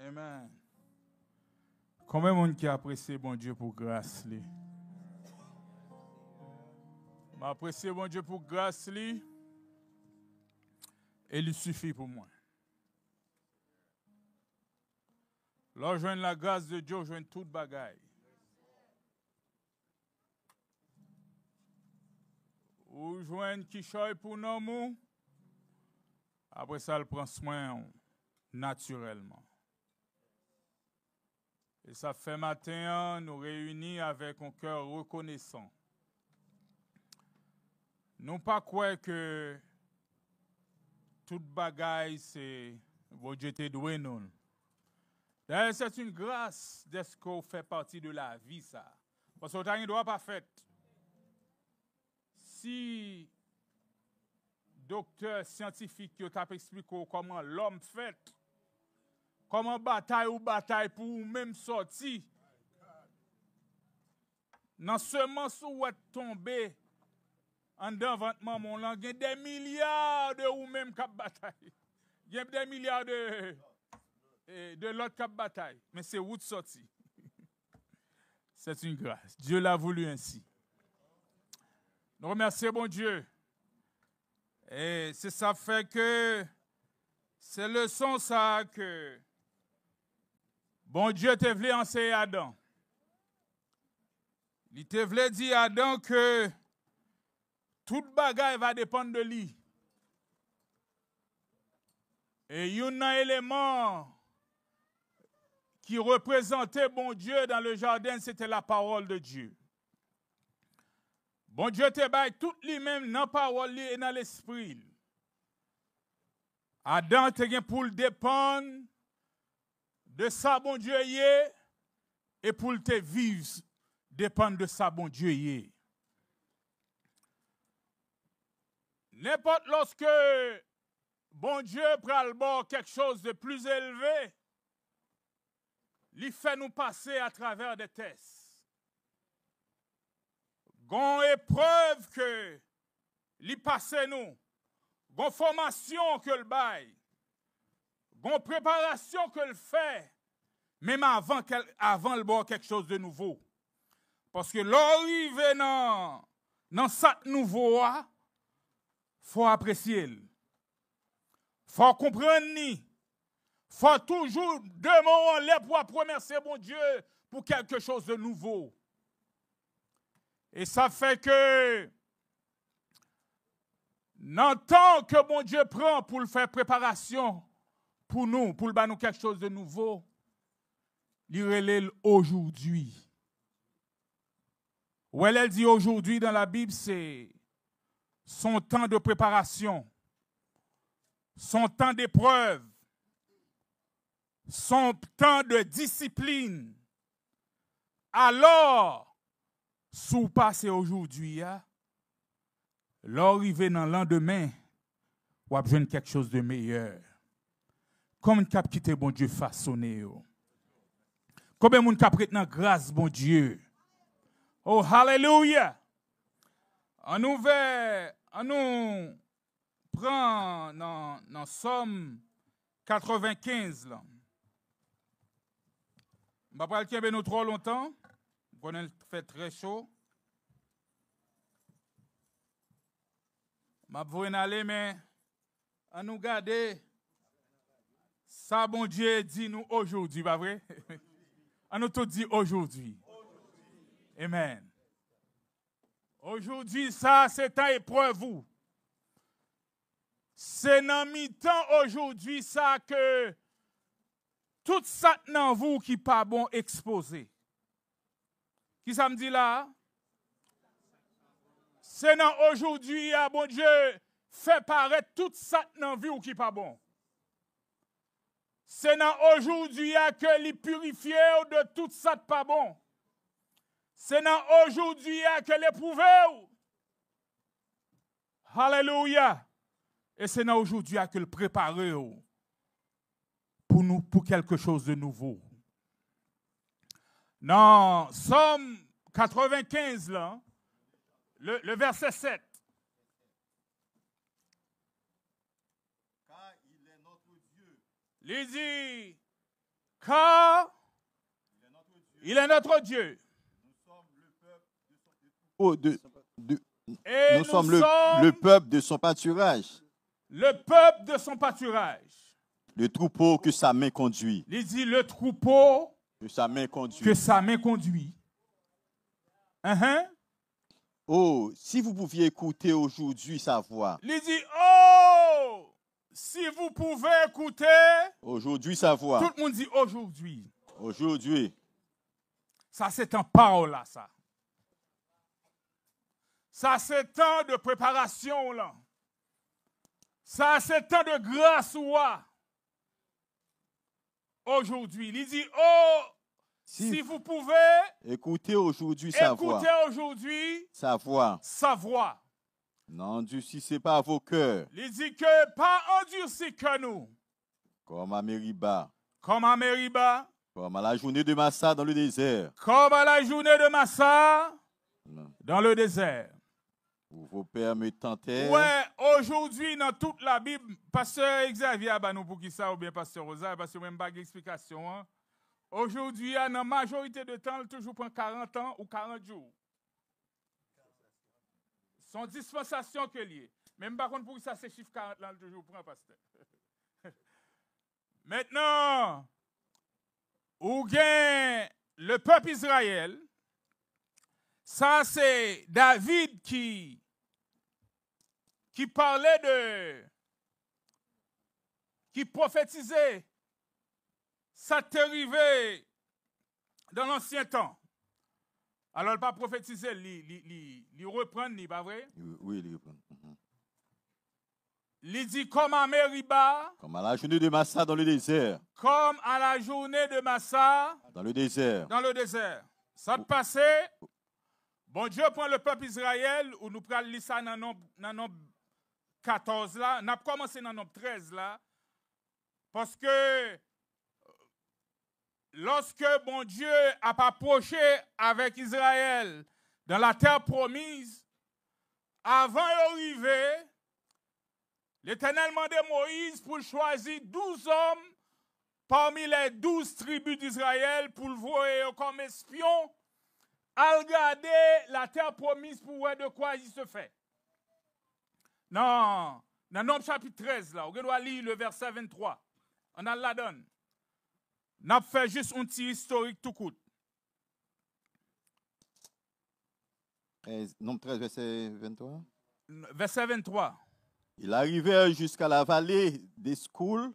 Amen. Combien de monde qui apprécie bon Dieu pour grâce li? M'apprécie bon Dieu pour grâce li. Et il suffit pour moi. Lorsque je joins la grâce de Dieu, je joins toute bagaille. Ou je joins qui choisit pour nous, après ça, il prend soin naturellement. Et ça fait matin, nous réunis avec un cœur reconnaissant. Nous pas croire que toute bagaille, c'est bon Dieu te doué nous. D'ailleurs, c'est une grâce d'être qu'on fait partie de la vie, ça. Parce que autant il ne doit pas faire. Si docteur scientifique qui t'a expliqué comment l'homme fait, comment bataille pour même sortir, dans ce moment où est tombé en devant maman, il y a des milliards de ou même qui bataille. Il y a des milliards de l'autre qui bataille. Mais c'est où de sortir. C'est une grâce. Dieu l'a voulu ainsi. Nous remercions bon Dieu. Et c'est ça fait que c'est le son ça que bon Dieu te voulu enseigner à Adam. Il te voulu dire à Adam que toute bagaille va dépendre de lui. Et il y a un élément qui représentait bon Dieu dans le jardin, c'était la parole de Dieu. Bon Dieu te baille tout lui-même dans la parole et dans l'esprit. Adam te gen pour le dépendre de ça bon Dieu yé et pour te vivre dépendre de ça bon Dieu yé. N'importe lorsque bon Dieu prend le bord quelque chose de plus élevé, il fait nous passer à travers des tests. Gon épreuve que li passe nous, gon formation que le bail, gon préparation que le fait, même avant le boire quelque chose de nouveau. Parce que l'arrivée dans cette nouveau, faut apprécier. Faut comprendre ni. Faut toujours demander pour remercier bon Dieu pour quelque chose de nouveau. Et ça fait que, dans le temps que bon Dieu prend pour le faire préparation pour nous, pour le faire nous quelque chose de nouveau, il relève aujourd'hui. Ou elle dit aujourd'hui dans la Bible, c'est son temps de préparation, son temps d'épreuve, son temps de discipline. Alors, sous passé aujourd'hui, l'arrivée dans le lendemain, ou besoin quelque chose de meilleur. Comme un cap qui te bon Dieu façonné. Combien de monde qui prête dans grâce bon Dieu. Oh hallelujah. On nous prend dans Somme 95 là. On va pas le qu'il nous trop longtemps. On fait très chaud. Je vais aller, mais on nous garder. Ça, bon Dieu dit nous aujourd'hui, pas vrai? On nous tout dit aujourd'hui. Amen. Aujourd'hui, ça, c'est un épreuve. C'est dans mi-temps aujourd'hui, ça, que tout ça dans vous qui pas bon exposé. Qui ça me dit là? C'est dans aujourd'hui, bon Dieu, fait paraître tout ça dans vie ou qui pas bon. C'est dans aujourd'hui que les purifier de tout ça pas bon. C'est dans aujourd'hui que l'éprouver. Alléluia. Et c'est dans aujourd'hui que le préparer pour nous, pour quelque chose de nouveau. Dans Somme 95, là, le verset 7. Car il est notre Dieu. Il dit, Il est notre Dieu. Oh, Et nous sommes le peuple de son pâturage. Le peuple de son pâturage. Le troupeau que sa main conduit. Il dit le troupeau que sa main conduit. Que sa main conduit. Oh, si vous pouviez écouter aujourd'hui sa voix. Il dit, oh, si vous pouvez écouter. Aujourd'hui sa voix. Tout le monde dit aujourd'hui. Aujourd'hui. Ça, c'est un parole là, ça. Ça, c'est temps de préparation là. Ça, c'est temps de grâce ouah. Aujourd'hui, il dit, oh, si vous pouvez écouter aujourd'hui sa voix. Écoutez aujourd'hui sa voix. Sa voix. N'endurcissez pas vos cœurs. Il dit que pas endurci que nous. Comme à Mériba. Comme à Mériba. Comme à la journée de Massa dans le désert. Comme à la journée de Massa dans le désert. Où vos pères me tentèrent. Ouais, aujourd'hui, dans toute la Bible, pasteur Xavier nous pour qui ça, ou bien pasteur Rosa, parce que même pas d'explication. Hein? Aujourd'hui, dans la majorité de temps, il toujours prend 40 ans ou 40 jours. Son dispensation que lié. Même par contre, pour ça, c'est chiffre 40 là, il toujours prend, pasteur. Maintenant, ou bien le peuple Israël, ça c'est David qui parlait qui prophétisait, ça t'est arrivé dans l'ancien temps. Alors, il pas prophétiser, il reprend, pas vrai? Oui, il reprend. Il dit comme à Mériba. Comme à la journée de Massa dans le désert. Comme à la journée de Massa. Dans le désert. Dans le désert. Ça te passait. Bon Dieu prend le peuple Israël, où nous prenons lire ça dans nombre 14 là. Nous avons commencé dans nombre 13 là. Parce que lorsque bon Dieu a approché avec Israël dans la terre promise, avant d'arriver, l'Éternel demandait à Moïse pour choisir 12 hommes parmi les 12 tribus d'Israël pour le voir comme espion à regarder la terre promise pour voir de quoi il se fait. Non, dans Nombre chapitre 13, là, on doit lire le verset 23. On a la donne. On a fait juste un petit historique tout court. Nombre 13, verset 23. Verset 23. Il arrivait jusqu'à la vallée d'Escol,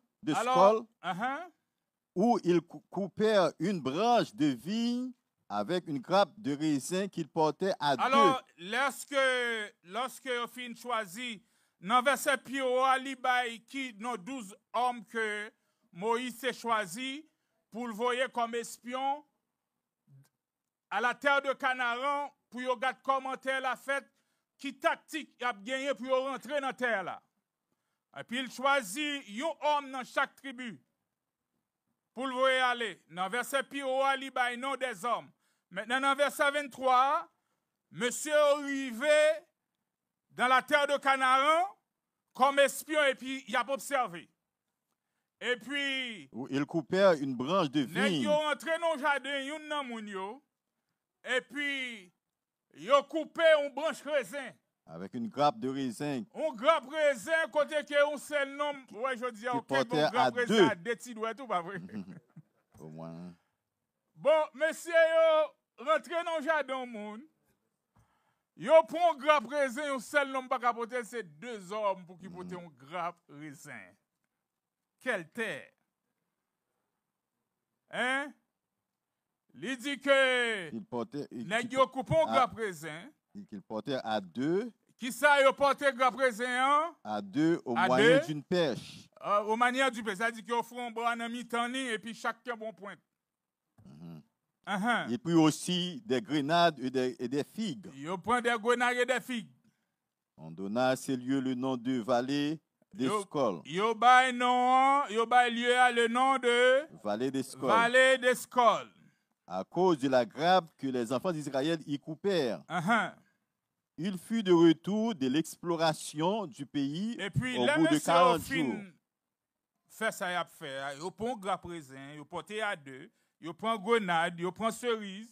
où ils coupèrent une branche de vigne avec une grappe de raisin qu'ils portaient à deux. Alors, lorsque on finit choisi, dans verset Pio, Ali qui nos 12 hommes que Moïse s'est choisi pour le voir comme espion à la terre de Canaan pour regarder comment la fête, qui tactique a gagné pour rentrer dans la terre là. Et puis il choisit un homme dans chaque tribu pour le voir aller. Dans verset Pio, Ali nom des hommes. Maintenant, dans verset 23, monsieur arrivé dans la terre de Canaan comme espion et puis il a observé. Et puis, il coupait une branche de vigne. Ils sont rentrés dans le jardin, et puis ils ont coupé une branche raisin. Avec une grappe de raisin. Une grappe de raisin, côté que un seul nom, ouais, je dis, ok, bon, grappe de raisin, des petits doigts, tout, pas vrai? Au moins. Bon, monsieur, rentré dans le jardin, moun. Yo prend une grappe de raisin, un seul nom, pas capoter, c'est 2 hommes pour qui portent une grappe de raisin. Quelle terre! Hein? Il dit que il coupé un grappe de raisin. Qu'il portait à 2. Qui ça, il portait grappe de raisin? À 2 au moyen d'une pêche. Au manière du pêche. Ça dit qu'il faut un bras en mi-temps et puis chacun bon point. Et puis aussi des grenades et des figues. Il prend des grenades et des figues. On donna à ces lieux le nom de vallée d'Escol. Il bail lieu à le nom de vallée d'Escol. Vallée d'Escol. À cause de la grappe que les enfants d'Israël y coupèrent. Il fut de retour de l'exploration du pays et puis, au bout de 40 jours. fait ça, il a fait. Il prend un grappe raisin, il porte à deux, il prend grenade, il prend cerise,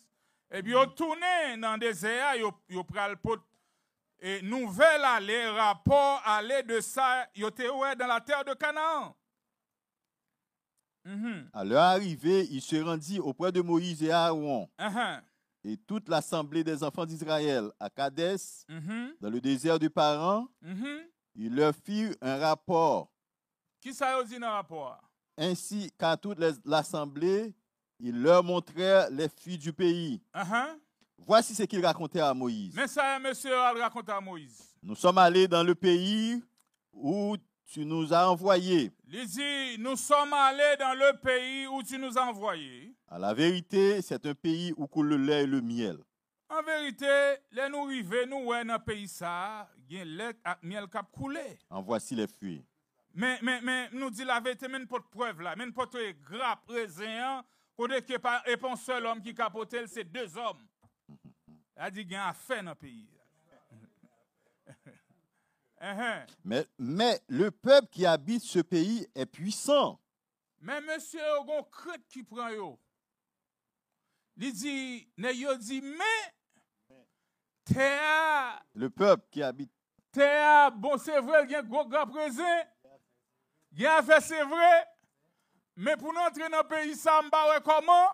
et puis il tourne dans le désert, il prend le pot. Et nouvelle allée, rapport allée de ça, il était dans la terre de Canaan. À leur arrivée, il se rendit auprès de Moïse et Aaron et toute l'assemblée des enfants d'Israël à Kadès, dans le désert du Paran. Il leur fit un rapport. Qui ça dit dans le rapport? Ainsi qu'à toute l'assemblée, il leur montrait les filles du pays. Voici ce qu'il racontait à Moïse. Mais ça, monsieur, a raconté à Moïse. Nous sommes allés dans le pays où tu nous as envoyés. Il dit, nous sommes allés dans le pays où tu nous as envoyés. À la vérité, c'est un pays où coule le lait et le miel. En vérité, les nous arrivons, nous, dans le pays, ça, il y a lait et miel qui a coulé. En voici les fruits. Mais, nous dit la vérité, mais pas de preuve là, mais pas de grappe, raisin, côté que pas un seul homme qui capote, c'est deux hommes. Il dit qu'il y a affaire dans le pays. Mais le peuple qui habite ce pays est puissant. Mais monsieur, il y a un crête qui prend yo. Il dit, mais Théa. Le peuple qui habite. Théa, bon, c'est vrai, il y a un gros grappe raisin. Il y a affaire, c'est vrai. Mais pour nous entrer dans le pays, ça me paraît comment?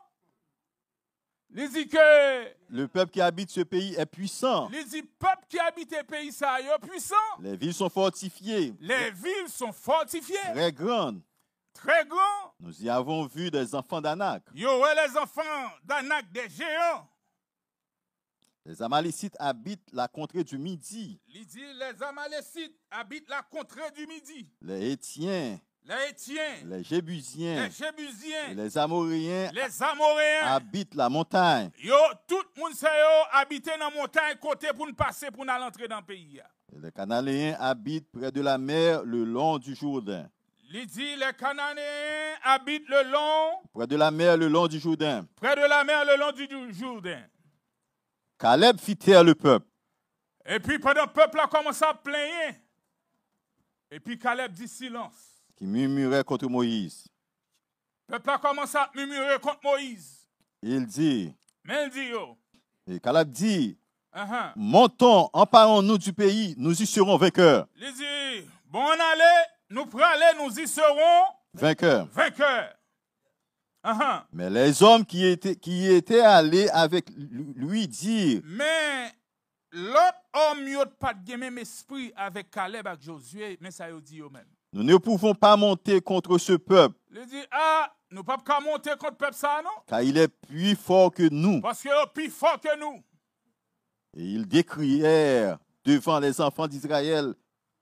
Il dit que le peuple qui habite ce pays est puissant. Il dit peuple qui habite le pays ça est puissant. Les villes sont fortifiées. Les villes sont fortifiées. Très grandes. Très grandes. Nous y avons vu des enfants d'Anak. Yo ouais les enfants d'Anak des géants. Les Amalécites habitent la contrée du Midi. Il dit les Amalécites habitent la contrée du Midi. Les Hétiens. Les Hétiens, les Jébusiens, et les Amoréens habitent la montagne. Yo, tout le monde habite dans la montagne côté pour nous passer pour nous entrer dans le pays. Et les Cananéens habitent près de la mer le long du Jourdain. Il dit les Cananéens habitent le long. Près de la mer le long du Jourdain. Près de la mer le long du Jourdain. Caleb fit taire le peuple. Et puis pendant le peuple a commencé à plaindre. Et puis Caleb dit silence. Qui murmurait contre Moïse. Le peuple a commencé à murmurer contre Moïse. Il dit. Mais il dit yo. Et Caleb dit. Montons, emparons-nous du pays, nous y serons vainqueurs. Il dit, bon allez, nous prenons aller, nous y serons vainqueurs. Vainqueurs. Mais les hommes qui étaient allés avec lui dirent. Mais l'autre homme n'a pas de même esprit avec Caleb et Josué, mais ça y dit eux-mêmes. Nous ne pouvons pas monter contre ce peuple. Il dit, nous ne pouvons pas monter contre le peuple ça, non? Car il est plus fort que nous. Parce qu'il est plus fort que nous. Et ils décrièrent devant les enfants d'Israël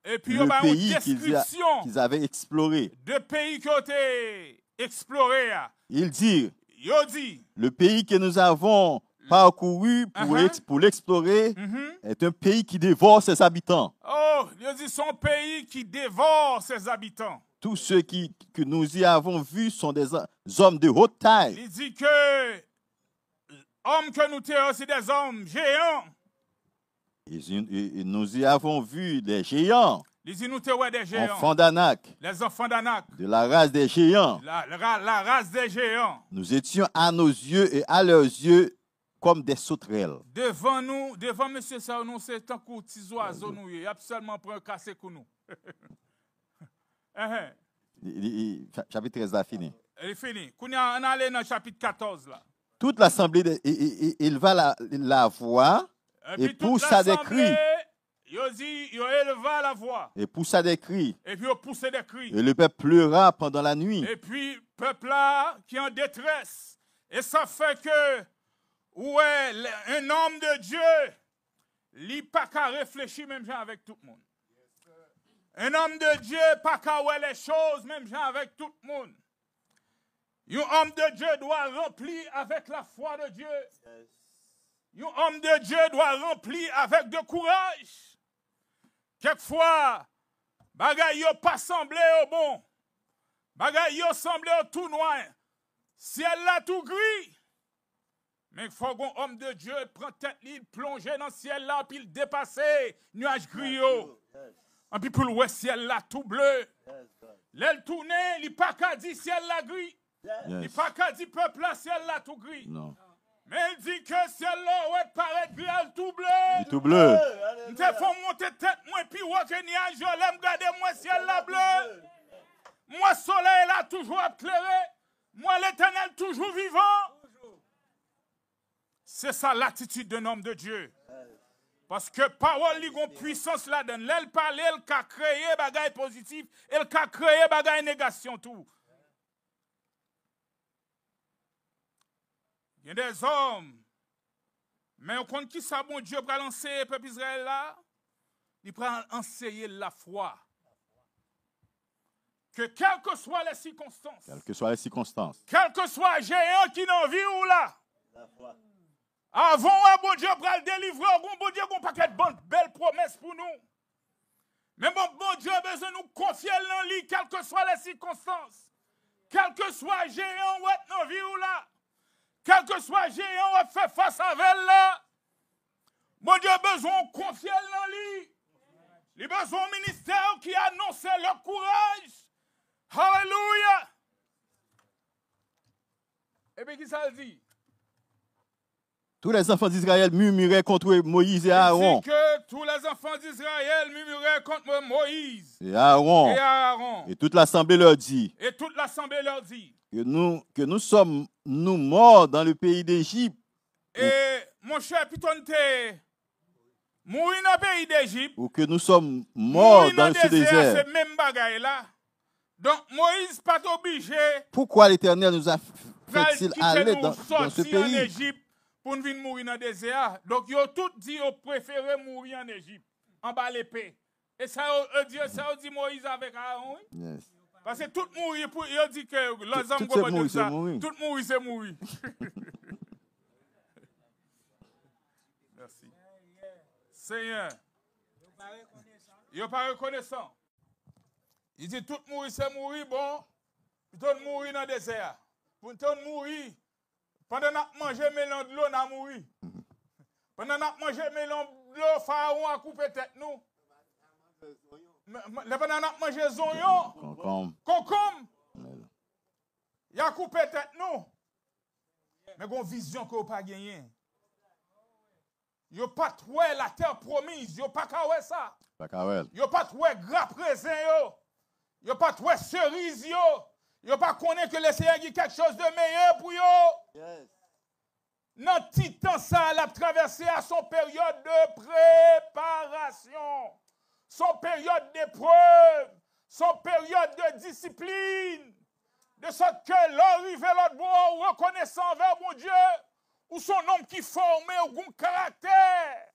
le pays qu'ils avaient exploré. Deux pays qui ont été explorés. Ils dirent, dit, le pays que nous avons parcouru pour l'explorer est un pays qui dévore ses habitants. Oh, il dit son pays qui dévore ses habitants. Tous ceux que nous y avons vus sont des hommes de haute taille. Il dit que hommes que nous sommes, c'est des hommes géants. Et nous y avons vu des géants. Il dit nous sommes des géants. Enfants d'Anak. Les enfants d'Anak. De la race des géants. La race des géants. Nous étions à nos yeux et à leurs yeux comme des sauterelles. Devant nous, devant M. Saonou, c'est un coup de petits oiseaux, nous, il y a seulement pour un cassé pour nous. Chapitre 13 là, fini. Il est fini. On allait dans le chapitre 14 là. Toute l'assemblée, il va la voix et poussa des cris. Il éleva la voix. Et poussa des cris. Et puis il poussait des cris. Et le peuple pleura pendant la nuit. Et puis le peuple là qui est en détresse. Et ça fait que ouais, un homme de Dieu, il n'a pas qu'à réfléchir même avec tout le monde. Un homme de Dieu pas qu'à voir les choses même avec tout le monde. Un homme de Dieu doit remplir avec la foi de Dieu. Un homme de Dieu doit remplir avec de courage. Quelquefois, bagay yo pas semblé au bon. Bagay yo semblé au tout noir. Ciel là tout gris. Mais il faut qu'un homme de Dieu prenne tête, il plonge dans le ciel là, puis il dépasse nuage gris. Et puis pour le ciel là tout bleu. L'aile tournée, il n'y a pas qu'à dire ciel là gris. Il n'y a pas qu'à dire peuple là ciel là tout gris. Non. Mais il dit que ciel là ouais paraît gris tout bleu. Il est tout bleu. Il te faut monter tête moi puis ouais que nuage l'aime garder moi ciel là bleu. Moi soleil là toujours éclairé. Moi l'Éternel toujours vivant. C'est ça l'attitude d'un homme de Dieu. Parce que parole li gon puissance là-dedans. L'elle parle, elle a créé bagay positif, elle a créé bagay négation tout. Il y a des hommes, mais on compte qui ça bon Dieu pour lancer peuple Israël là, il prend enseigner la foi. Que quelles que soient les circonstances, Quelles que soient les circonstances, quel que soit le géant qui n'en vit ou là, La foi. avant un bon Dieu pour le délivrer, un bon Dieu qui a un paquet de bonnes belles promesses pour nous. Mais bon Dieu a besoin de nous confier dans lui, quelles que soient les circonstances. Quel que soit le géant ou est dans vie ou là. Quel que soit le géant ou fait face à elle là. Bon Dieu a besoin de confier dans lui. Il a besoin d'un ministère qui annonce le courage. Alléluia. Et bien qui ça le dit? tous les enfants d'Israël murmuraient contre Moïse et Aaron. Il dit que tous les enfants d'Israël murmuraient contre Moïse Et Aaron. et Aaron. Et toute l'assemblée leur dit Et toute l'assemblée leur dit. que nous sommes morts dans le pays d'Égypte. Et mon cher Piton, t'es mouru dans le pays d'Égypte. Ou que nous sommes morts dans ce désert. C'est même bagaille là. Donc Moïse pas obligé. Pourquoi l'Éternel nous a fait-il aller dans ce en pays? Égypte pour nous venir mourir dans le désert. Donc ils ont tout dit qu'ils préféraient mourir en Égypte, en bas l'épée. Et ça dit Moïse avec Aaron. Yes. Parce que tout mourir, il dit que les hommes tout comme ça, mourir. tout mourir, c'est mourir. Merci. Seigneur, il n'est pas reconnaissant. Il dit tout mourir, c'est mourir, bon, plutôt de mourir dans le désert. Pour nous mourir, pendant qu'on mange mélange de l'eau, on a mouru. Pendant qu'on mange mélange de l'eau, Pharaon a coupé tête nous. Pendant qu'on mange zonyon, concombre, il a coupé tête nous. Mais il y a une vision que vous n'avez pas gagnée. Il n'y a pas trouvé la terre promise, il n'y a pas trouvé ça. Il n'y a pas trouvé grappe raisin, il n'y a pas trouvé cerise, il n'y a pas connu que le Seigneur a quelque chose de meilleur pour vous. Yes. Dans petit temps, ça a traversé à son période de préparation, son période d'épreuve, son période de discipline, de sorte que l'arrivée l'autre bout, reconnaissant envers mon Dieu, ou son homme qui formé ou bon caractère,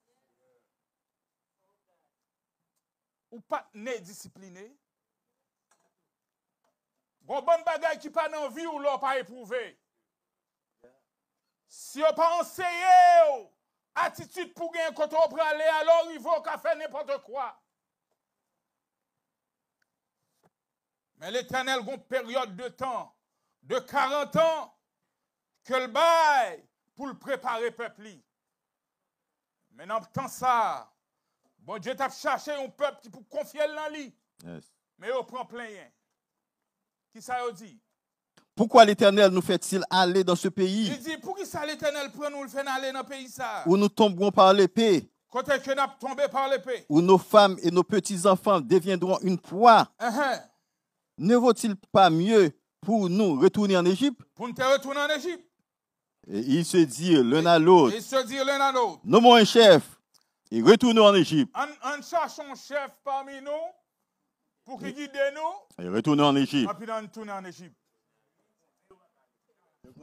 ou pas né discipliné, bon bagage qui pas dans vie ou l'on pas éprouvé. Si on pas enseigné attitude pour gagner quand on prend aller, alors il faut qu'à faire n'importe quoi. Mais l'Éternel a une période de temps, de 40 ans, que le bail pour le préparer peuple. Mais dans le temps ça, bon Dieu t'a cherché un peuple qui pour confier dans lui. Yes. Mais on prend plein. Qui ça dit? Pourquoi l'Éternel nous fait-il aller dans ce pays? Il dit, pour qui ça l'Éternel prend nous le fait aller dans le pays ça? Où nous tomberons par l'épée? Quand est-ce que nous sommes tombés par l'épée? Où nos femmes et nos petits-enfants deviendront une proie? Ne vaut-il pas mieux pour nous retourner en Égypte? Pour nous retourner en Égypte. Et ils se dirent l'un à l'autre. Ils se dirent l'un à l'autre. Nommons un chef et retournons en Égypte. En cherchons un chef parmi nous pour qu'il guide nous. Et retournons en Égypte. Et puis nous retournons en Égypte.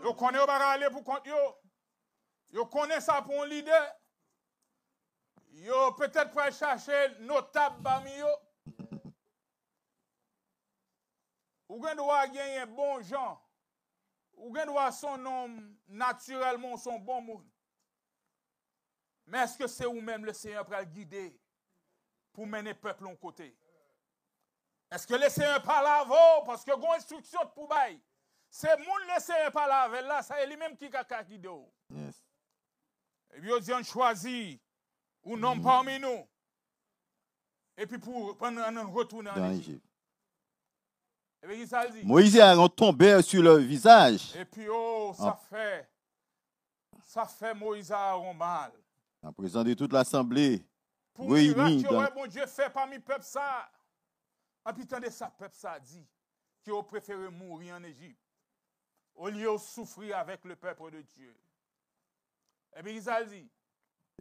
Vous connaissez pas aller pour compte yo. Vous connaissez ça pour un leader. Vous peut-être pour chercher notable parmi yo. Ou bien doit gagner un bon gens. Ou bien doit son nom naturellement son bon monde. Mais est-ce que c'est vous-même le Seigneur pour le guider pour mener le peuple en côté? Est-ce que le Seigneur parle à vous parce que vous avez une instruction pour bailler? C'est moun le Seigneur parle avec là, ça est lui-même qui a guidé. Yes. Et puis on dit on choisit un homme parmi nous. Et puis pour retourner en Égypte. Et puis ça dit. Moïse et Aaron tombèrent sur leur visage. Et puis ça fait Moïse et Aaron mal. En présence de toute l'assemblée. Pour miracle que bon Dieu fait parmi peuple ça. En puis tendez ça peuple ça dit qui ont préféré mourir en Égypte au lieu de souffrir avec le peuple de Dieu. Et puis ça dit.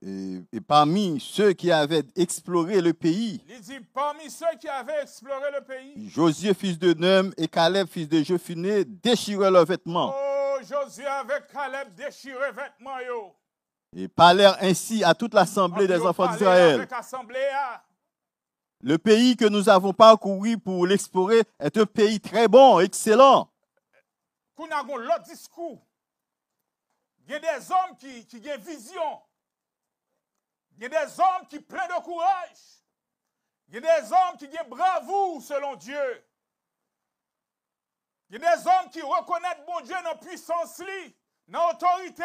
Et parmi ceux qui avaient exploré le pays, il dit, parmi ceux qui avaient exploré le pays, Josué, fils de Nun, et Caleb, fils de Jephunnée, déchirèrent leurs vêtements. Oh, Josué avec Caleb déchiré vêtements, yo. Et parlèrent ainsi à toute l'assemblée des enfants d'Israël. Le pays que nous avons parcouru pour l'explorer est un pays très bon, excellent. Qu'on a l'autre discours. Il y a des hommes qui ont vision. Il y a des hommes qui sont pleins de courage. Il y a des hommes qui ont bravoure selon Dieu. Il y a des hommes qui reconnaissent bon Dieu dans la puissance, dans l'autorité.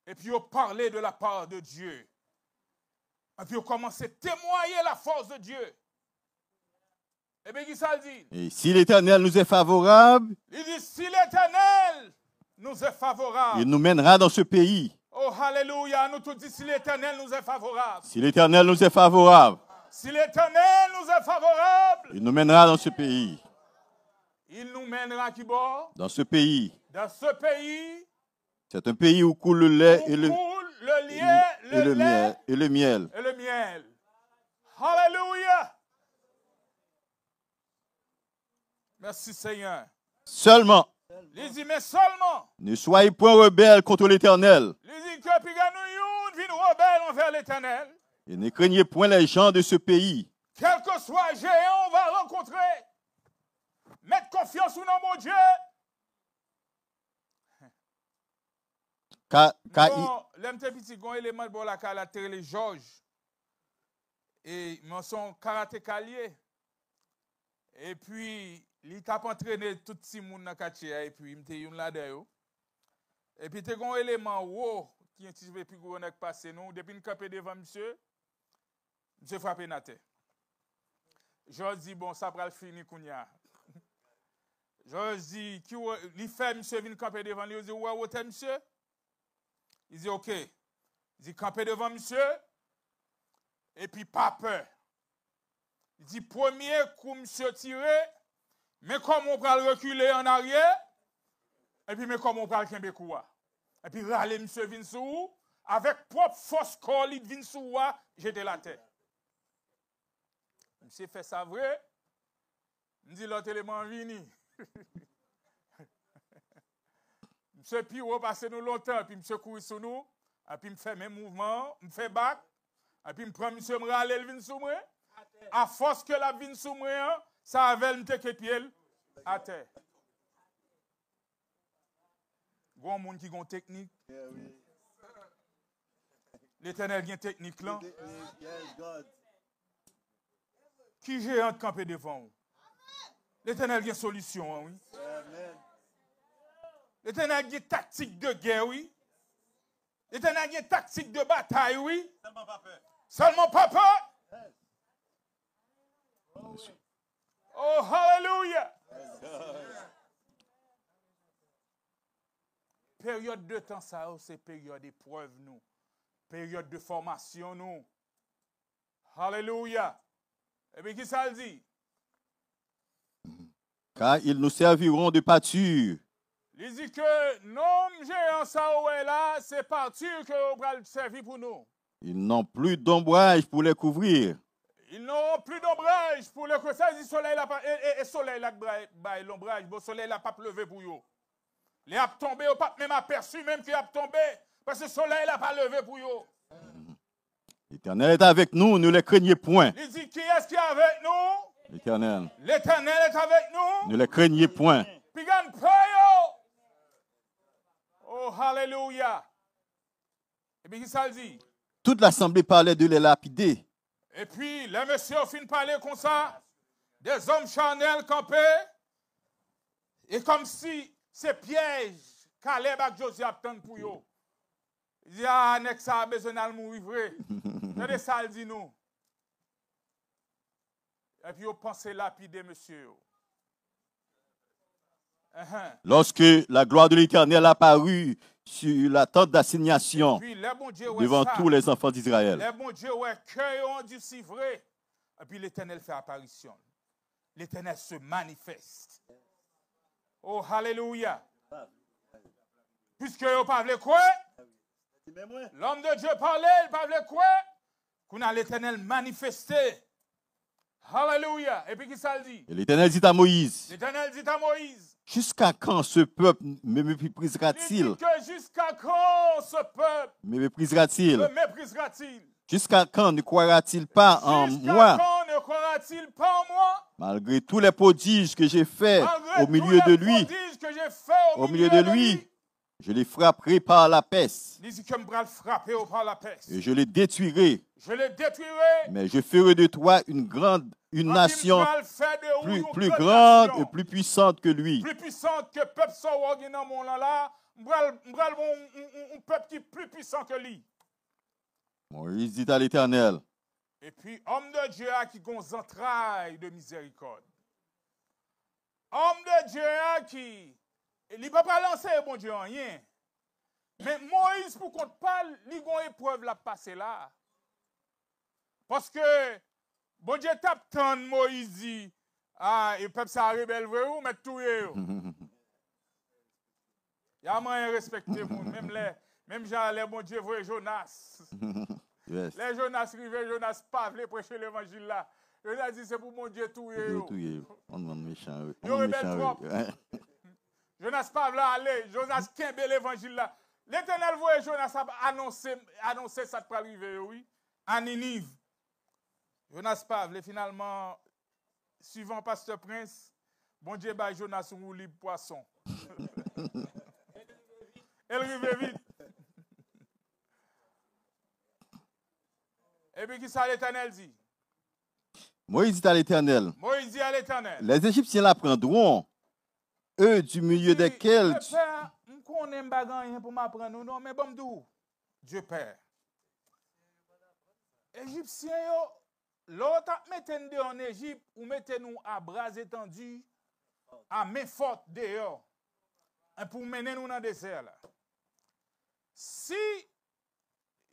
Et puis ils parlent de la part de Dieu. Et puis ils commencent à témoigner la force de Dieu. Et bien qui ça dit? Et si l'Éternel nous est favorable, il dit si l'Éternel nous est favorable, il nous mènera dans ce pays. Oh, alléluia, nous tous disons si l'Éternel nous est favorable. Si l'Éternel nous est favorable. Si l'Éternel nous est favorable. Il nous mènera dans ce pays. Il nous mènera qui bord? Dans ce pays. Dans ce pays. C'est un pays où coule le lait et le miel. Et le miel. Et le miel. Alléluia. Merci Seigneur. Seulement. Il dit, mais seulement. Ne soyez point rebelles contre l'Éternel. Il dit que puis nous vînes rebelles envers l'Éternel. Et ne craignez point les gens de ce pays. Quel que soit géant, on va rencontrer. Mettre confiance dans mon Dieu. L'homme petit gon élément de la télé Georges. Et ils sont karatékaliers. Et puis il t'a entraîné tout petit monde dans quartier et puis il était une là-dedans. Et puis t'es un élément wow qui est un plus gros nèg passé nous depuis une campé devant monsieur frappé na tête. Je dis bon ça va finir kounya. Je dis qui il fait monsieur vinn camper devant lui, il dit ouais monsieur. Il dit OK. Il dit camper devant monsieur et puis pas peur. Il dit premier coup monsieur tiré. Mais comme on peut reculer en arrière, et puis mais comme on peut le kembe koua. Et puis râler monsieur Vinsou, avec propre force corps, il Vinsou, j'étais la tête. Monsieur fait ça vrai, me dit l'autre élément vini. Monsieur Piro passe nous longtemps, puis monsieur courir sur nous, et puis me fait mes mouvements, me fait back, et puis me prend monsieur me râler le Vinsou moi. À force que la Vinsou moi, ça avait le teke pied à terre. Bon monde qui a technique. L'Éternel a une technique là. Qui géant campé devant vous? L'Éternel a une solution, oui. L'Éternel a une tactique de guerre, oui. L'Éternel a une tactique de bataille, oui. Seulement pas peur. Oh, hallelujah! Période de temps, ça, c'est période d'épreuve, nous. Période de formation, nous. Hallelujah! Et bien, qui ça dit? Car ils nous serviront de pâture. Il dit que non, géant ça, ouais, là, c'est pâture que on va servir pour nous. Ils n'ont plus d'ombrage pour les couvrir. Ils n'ont plus d'ombrage pour le ça dit soleil là et soleil là bail l'ombrage bon soleil là pas levé pour eux. Les a tombé au pas même aperçu même qui a tombé parce que soleil là pas levé pour eux. L'Éternel est avec nous, ne les craignez point. Il dit qui est-ce qui est avec nous? L'Éternel. L'Éternel est avec nous. Ne les craignez point. Puis gagne peur. Oh hallelujah. Et bien qui ça dit? Toute l'assemblée parlait de les lapider. Et puis, les messieurs ont fini de parler comme ça, des hommes charnels campés, et comme si ces pièges, Caleb et Josué attendent pour eux. Il dit, ah, nek ça a besoin de mourir vrai. Regardez ça, il dit nous. Et puis, vous pensez lapider, monsieur. Lorsque la gloire de l'Éternel apparut sur la tente d'assignation devant tous les enfants d'Israël. Les bons dieux, ouais, cœur ont dit si vrai. Et puis l'Éternel fait apparition. L'Éternel se manifeste. Oh, hallelujah. Puisque vous ne parlez quoi? L'homme de Dieu parlait, il parlait quoi? Qu'on a l'Éternel manifesté. Hallelujah. Et puis qui ça le dit? L'Éternel dit à Moïse. L'Éternel dit à Moïse. Jusqu'à quand ce peuple me méprisera-t-il? Jusqu'à quand ce peuple me méprisera-t-il? Jusqu'à quand ne croira-t-il pas en moi? Malgré tous les prodiges que j'ai faits au milieu de lui, je les frapperai par la peste. Et je les détruirai. Mais je ferai de toi une nation plus grande et plus puissante que lui. Plus puissante que le peuple dans mon là, un peuple qui est plus puissant que lui. Moïse dit à l'Éternel. Et puis, homme de Dieu qui a des entrailles de miséricorde. Homme de Dieu qui, il ne peut pas lancer bon Dieu rien. Mais Moïse, pour qu'on parle, il y a une épreuve là passer là. Parce que, bon Dieu tape tant Moïse dit, ah, et peuple ça rebelle, vous mettez tout. Il y a moyen de respecter monde, même les bon Dieu voit Jonas. Yes. Les Jonas rivaient, Jonas pas voulait prêcher l'évangile là. Jonas dit c'est pour mon Dieu tout. On demande méchant. Jonas pas voulait aller, Jonas kembe l'évangile là. L'Éternel voit Jonas annoncer ça pour arriver, oui, à Ninive. Jonas pas voulait finalement, suivant Pasteur Prince, bon Dieu bah Jonas ou libre poisson. Elle arrive vite. Et puis qui ça l'Éternel dit? Moïse dit à l'Éternel. Moïse dit à l'Éternel. Les Égyptiens la prendront, eux du milieu desquels. Père, je connais pas pour m'apprendre, non, mais bon, d'où? Dieu Père. Égyptiens, l'autre mettez-nous en Égypte ou mettez-nous à bras étendus, à main forte dehors, pour mener nous dans le désert là. Si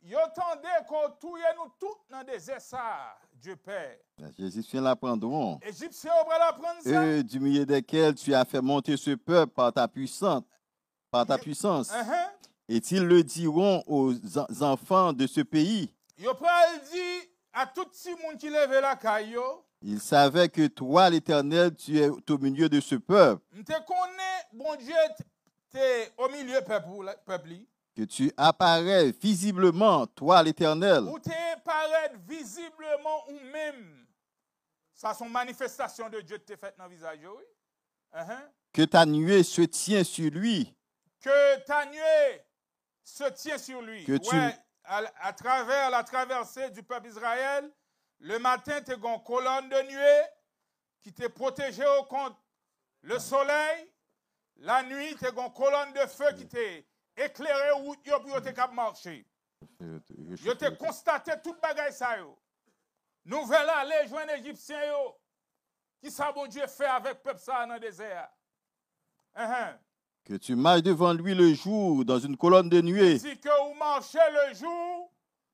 yo tendez qu'on touye nous tout dans le désert ça, Dieu Père. Les Égyptiens la prendront. Égyptiens vont la prendre ça. Eux du milieu desquels tu as fait monter ce peuple par ta puissance. Et ils le diront aux enfants de ce pays. Yo pral dit à tout le monde qui lève la caillou. Ils savaient que toi, l'Éternel, tu es au milieu de ce peuple. Te connais, bon Dieu, t'es au milieu peuple. Que tu apparais visiblement, toi, l'Éternel. Ou tu apparais visiblement ou même. Ça, sont manifestation de Dieu te fait dans le visage, oui. Que ta nuée se tient sur lui. Que ta nuée se tient sur lui. Que tu... à travers la traversée du peuple Israël, le matin, tu as une colonne de nuée qui te protégé contre le soleil. La nuit, tu as une colonne de feu qui t'est éclairé où tu as marché. Je t'ai constaté toute bagaille ça. Nouvelle allée, joindre Égyptien. Qui ça, bon Dieu, fait avec le peuple ça dans le désert? Que tu marches devant lui le jour dans une colonne de nuée. Si que vous marchez le jour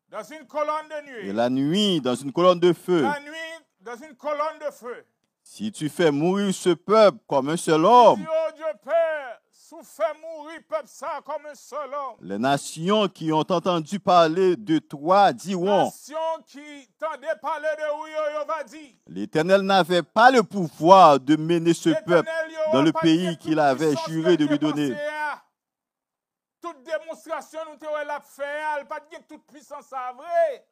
dans une colonne de nuée. Et la nuit dans une colonne de feu. La nuit dans une colonne de feu. Si tu fais mourir ce peuple comme un seul homme. Oh Dieu Père, si tu fais mourir peuple ça comme un seul homme. Les nations qui ont entendu parler de toi diront. Nations qui entendaient parler de oui, va dire. L'Éternel n'avait pas le pouvoir de mener ce peuple dans le pays qu'il avait juré de lui donner. Toute démonstration nous t'avons la fait, elle pas de toute puissance à vrai.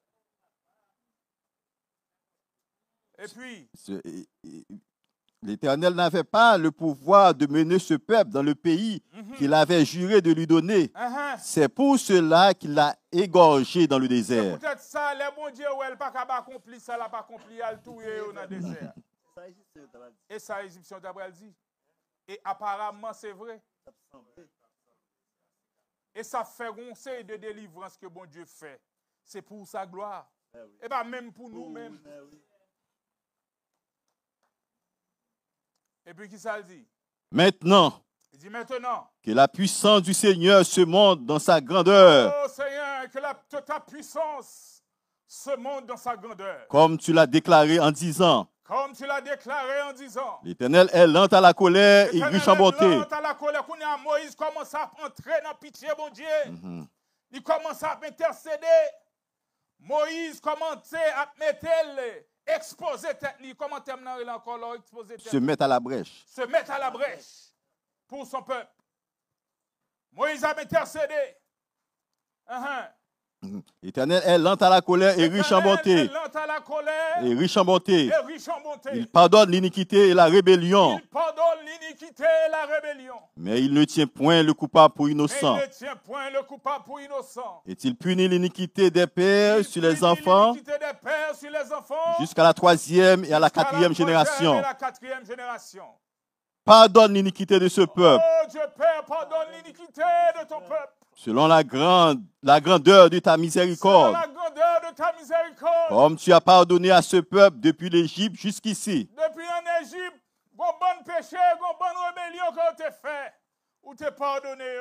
Et puis, l'Éternel n'avait pas le pouvoir de mener ce peuple dans le pays qu'il avait juré de lui donner. C'est pour cela qu'il l'a égorgé dans le désert. Peut-être ça, les bons dieux, elle n'a pas accompli ça, elle n'a pas accompli, elle tout dans le désert. Et ça, Égyptien d'Abraham dit. Et apparemment, c'est vrai. Et ça fait conseil de délivrance que bon Dieu fait. C'est pour sa gloire. Et bien, même pour nous-mêmes. Et puis qui ça dit? Maintenant, il dit maintenant, que la puissance du Seigneur se montre dans sa grandeur. Oh Seigneur, que ta puissance se montre dans sa grandeur. Comme tu l'as déclaré en disant. Comme tu l'as déclaré en disant. L'Éternel est lent à la colère et riche en bonté. Lent à la colère. Quand Moïse commence à entrer dans pitié, bon Dieu. Il commence à intercéder. Moïse commence à mettre exposer tête. Comment terminer encore exposer tête? Se mettre à la brèche. Se mettre à la brèche pour son peuple. Moïse a intercédé. L'Éternel est lent à la colère et riche en bonté. Et riche en bonté. Il pardonne l'iniquité et la rébellion. Mais il ne tient point le coupable pour innocent. Et il punit l'iniquité des pères sur les enfants jusqu'à la 3e et à la 4e génération. Pardonne l'iniquité de ce peuple. Oh Dieu Père, pardonne l'iniquité de ton peuple. Selon la grandeur de ta miséricorde. Selon la grandeur de ta miséricorde. Comme tu as pardonné à ce peuple depuis l'Égypte jusqu'ici. Depuis en Égypte, bon péché, bon rébellion que tu as fait. Ou tu as pardonné.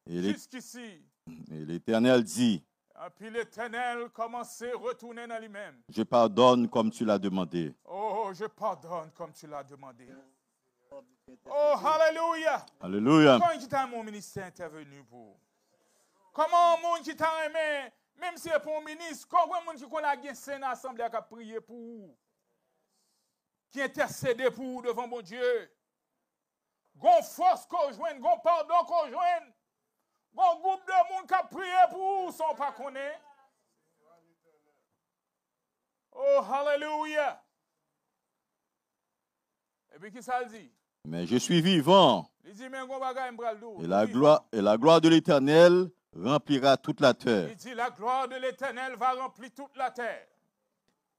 Jusqu'ici. Et l'Éternel dit. Et puis l'Éternel commence à retourner dans lui-même. Je pardonne comme tu l'as demandé. Oh, je pardonne comme tu l'as demandé. Oh, hallelujah. Alléluia. Comment est-ce que mon ministère intervenu pour? Comment mon qui t'a aimé, même si c'est pour un ministre, comment mon qui connaît la Sénat assemblée qui a prié pour vous, qui intercède pour vous devant mon Dieu? Gon force qu'on joigne, gon pardon qu'on joigne, gon groupe de monde qui a prié pour vous, sans pas connaître. Oh, hallelujah. Et puis qui ça dit? Mais je suis vivant. Il dit, mais on et la gloire de l'Éternel remplira toute la terre. Il dit, la gloire de l'Éternel va remplir toute la terre.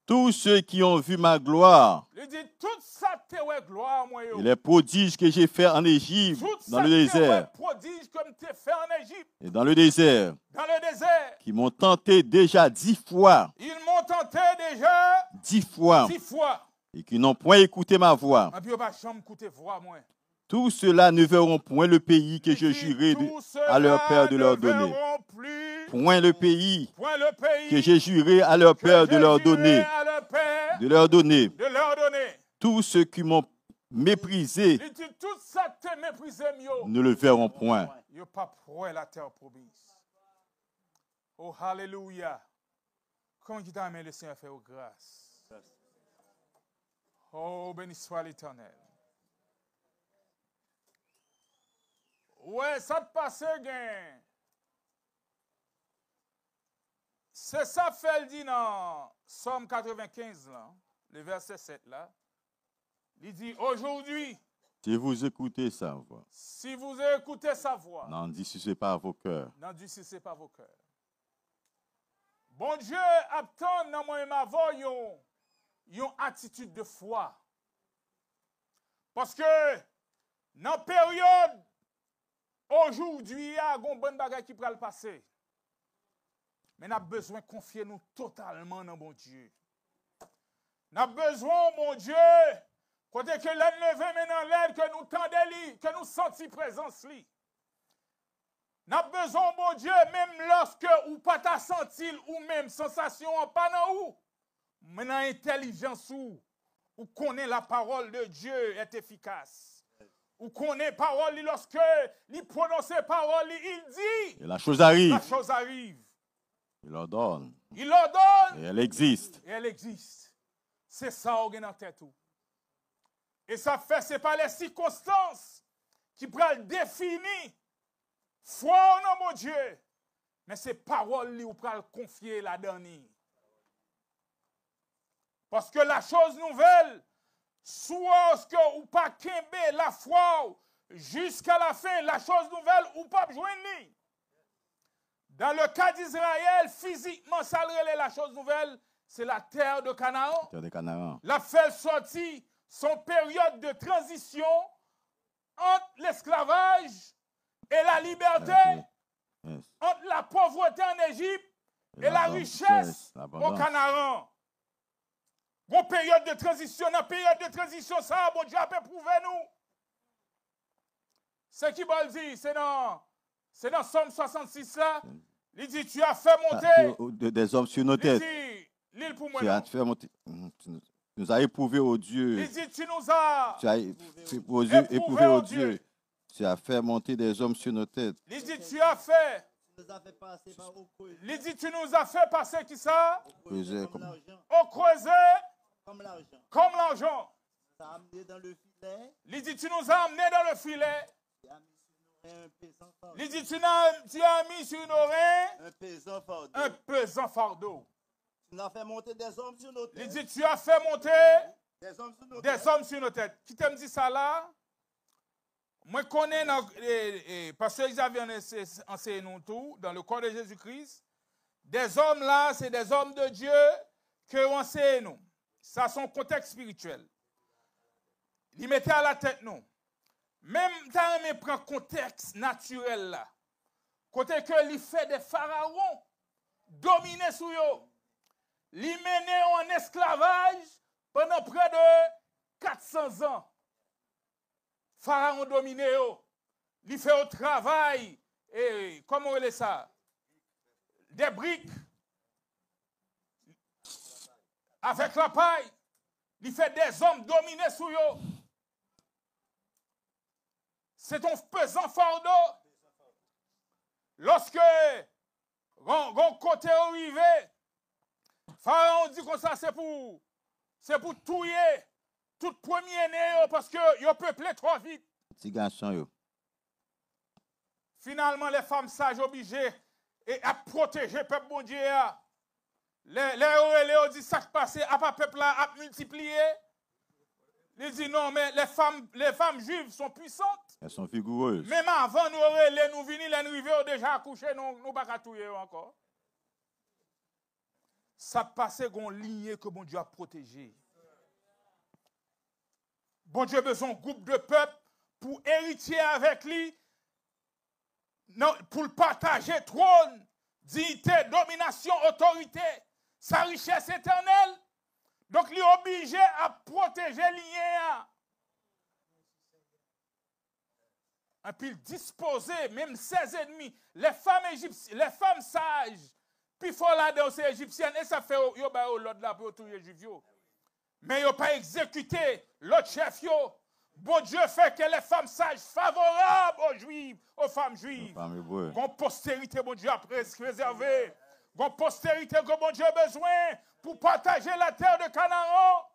Tous ceux qui ont vu ma gloire. Il dit, toute sa gloire, moi. Et les prodiges que j'ai fait en Égypte, dans le désert. Prodiges comme tu fait en Égypte. Et dans le désert. Dans le désert. Qui m'ont tenté déjà 10 fois. Ils m'ont tenté déjà 10 fois. 10 fois. Et qui n'ont point écouté ma voix. Tous ceux-là ne verront point le pays que je jurai à leur père de leur donner. Point le pays que j'ai juré à leur père de leur donner. De leur donner. Tous ceux qui m'ont méprisé ne le verront point. Oh, hallelujah. Comment tu t'as le Seigneur fait grâce? Oh, béni soit l'Éternel. Ouais, ça te passe, gain. C'est ça fait le dit dans Somme 95, là, le verset 7, là. Il dit, aujourd'hui, si vous écoutez sa voix, si vous écoutez sa voix, n'endurcissez pas vos cœurs. N'endurcissez pas vos cœurs. Bon Dieu, attend dans moi et ma voix, une attitude de foi. Parce que dans la période aujourd'hui, il y a un bon bagage qui peut le passer. Mais nous avons besoin de confier nous totalement dans bon Dieu. Nous avons besoin, mon Dieu, côté que l'aide levé maintenant l'aide, que nous tendons, que nous sentons présence. Nous avons besoin, mon Dieu, même lorsque ou pas ta senti ou même sensation pas dans où. Maintenant, intelligence ou connaît la parole de Dieu est efficace. Ou connaît parole lorsque il prononce parole, il dit. Et la chose arrive. La chose arrive. Il ordonne. Il ordonne. Et elle existe. Et elle existe. C'est ça, on a en tête. Et ça fait, c'est pas les circonstances qui prennent définir foi ou non, mon Dieu. Mais c'est parole qui prennent confier la dernière. Parce que la chose nouvelle, soit que ou pas kembe la foi jusqu'à la fin, la chose nouvelle ou pas joindre. Dans le cas d'Israël, physiquement, ça la chose nouvelle, c'est la terre de Canaan. Terre de Canaan. La fait sortie, son période de transition entre l'esclavage et la liberté, entre la pauvreté en Égypte et la richesse au Canaan. Une période de transition, dans la période de transition, ça, bon Dieu a éprouvé nous. Ce qui va dire, c'est dans Somme 66 là. Il dit, tu as fait monter des hommes sur nos têtes. L'île pour moi. Tu as fait monter. Tu nous as éprouvé, ô Dieu. Il dit, tu nous as éprouvé, ô Dieu. Tu as fait monter des hommes sur nos têtes. Il dit, tu as fait. Il dit, tu nous as fait passer qui ça? Au creuset. Comme l'argent. Il dit, tu nous as amenés dans le filet. Il dit, tu as mis sur nos reins un pesant fardeau. Tu nous as fait monter des hommes sur nos têtes. Il dit, tu as fait monter des hommes sur nos têtes. Qui t'aime dit ça là? Moi, je connais, parce que Xavier enseigné nous tout, dans le corps de Jésus-Christ, des hommes là, c'est des hommes de Dieu que enseigne nous. Ça a son contexte spirituel. Il mettait à la tête nous. Même quand on prend contexte naturel là, côté que il fait des pharaons dominer sur eux, il menait en esclavage pendant près de 400 ans. Pharaon dominé eux, il fait au travail et comment on dit ça, des briques avec la paille, il fait des hommes dominés sur eux. C'est un pesant fardeau. Lorsque on côté arrivé, Pharaon dit que ça c'est pour tuer tout premier né parce que yo peuplé trop vite. Petit garçon yo. Finalement les femmes sages obligées et à protéger peuple bon Dieu. Les dit ça qui passé à pas peuple là a multiplié. Il dit non mais les femmes juives sont puissantes. Elles sont vigoureuses. Même avant nous venir les arriver déjà accoucher nous pas touyer encore. Ça passait gon lignée que bon Dieu a protégé. Bon Dieu a besoin d'un groupe de peuple pour hériter avec lui, pour partager trône, dignité, domination, autorité, sa richesse éternelle. Donc, il est obligé à protéger l'igné. Et puis, il disposait même ses ennemis, les femmes égyptiennes, les femmes sages, puis il faut la danse égyptienne, et ça fait l'autre là pour tout les juifs. Mais ils n'ont pas exécuté l'autre chef. Bon Dieu fait que les femmes sages favorables aux juifs, aux femmes juives. Qu'on postérité, bon Dieu a préservé. Qu'on postérité que bon Dieu a besoin pour partager la terre de Canaan.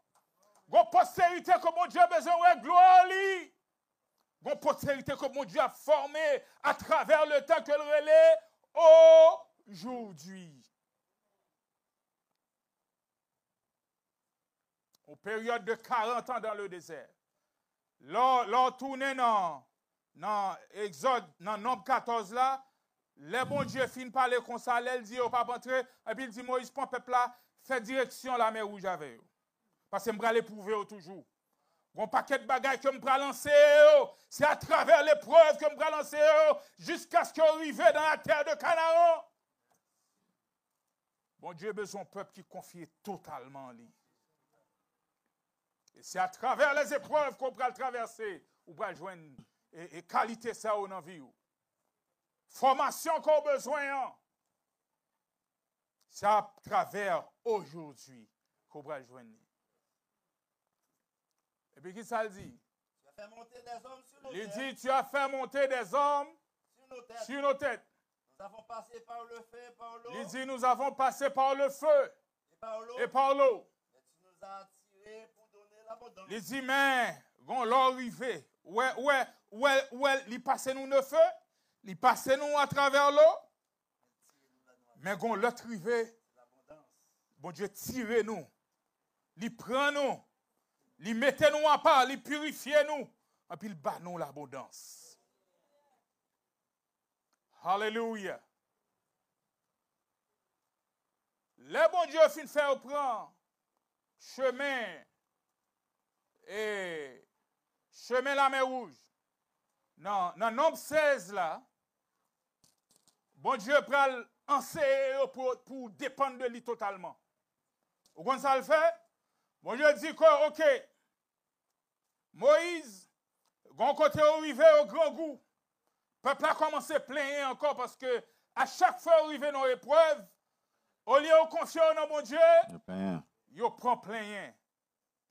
Qu'on postérité que bon Dieu a besoin de gloire. Qu'on postérité que bon Dieu a formé à travers le temps que le relais aujourd'hui. Aux périodes de 40 ans dans le désert. L'on tourne dans Exode, dans Nombre 14 là, les bons dieux finissent par parler comme ça, ils disent, pas rentrer, et puis il dit, Moïse, prends peuple là, fait direction la mer rouge avec eux. Parce que je vais l'éprouver toujours. Un paquet de bagailles que je vais lancer, c'est à travers l'épreuve que je vais lancer jusqu'à ce qu'ils arrivent dans la terre de Canaan. Bon Dieu a besoin d'un peuple qui confie totalement en lui. Et c'est à travers les épreuves qu'on va traverser, ou va joindre et qualité ça dans la vie. Formation qu'on a besoin. C'est à travers aujourd'hui qu'on va joindre. Et puis qui ça le dit? Tu as fait monter des hommes sur nos têtes. Il dit, tu as fait monter des hommes sur nos têtes. Nous avons passé par le feu et par l'eau. Il dit, nous avons passé par le feu et par l'eau. Et tu nous as attirés pour donner l'abondance. Il dit, mais, quand l'eau arrive, il passe nous le feu, il passe nous à travers l'eau, mais quand l'autre arrive, bon Dieu tire nous, il prend nous, il met nous à part, il purifie nous, et puis il bat nous l'abondance. Alléluia. Le bon Dieu fin faire prendre chemin la mer rouge. Dans Nombre 16 là, bon Dieu prend enseigner pour dépendre de lui totalement. Vous comprenez ça le fait? Bon Dieu dit que, ok, Moïse, gon côté arrivé au grand goût, peuple a commencé à plaindre encore parce que à chaque fois arrivé dans l'épreuve, au lieu de confier dans mon Dieu, il prend plein.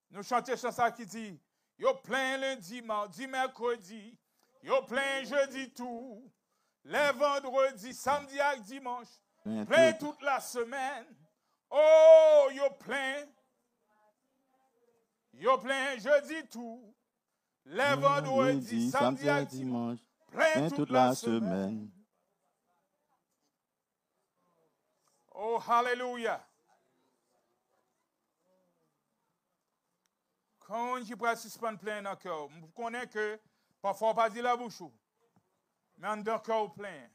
Nous chantons chanson qui dit, yo plein lundi, mardi, mercredi, yo plein jeudi tout, les vendredis, samedi et dimanche, plein toute la semaine. Oh, yo plein jeudi tout, les vendredis, samedi et dimanche, plein toute la semaine. Oh, hallelujah. Quand on dit pour suspendre plein dans le cœur, vous connaissez que parfois on ne pas dire la bouche, mais en dans le cœur plein.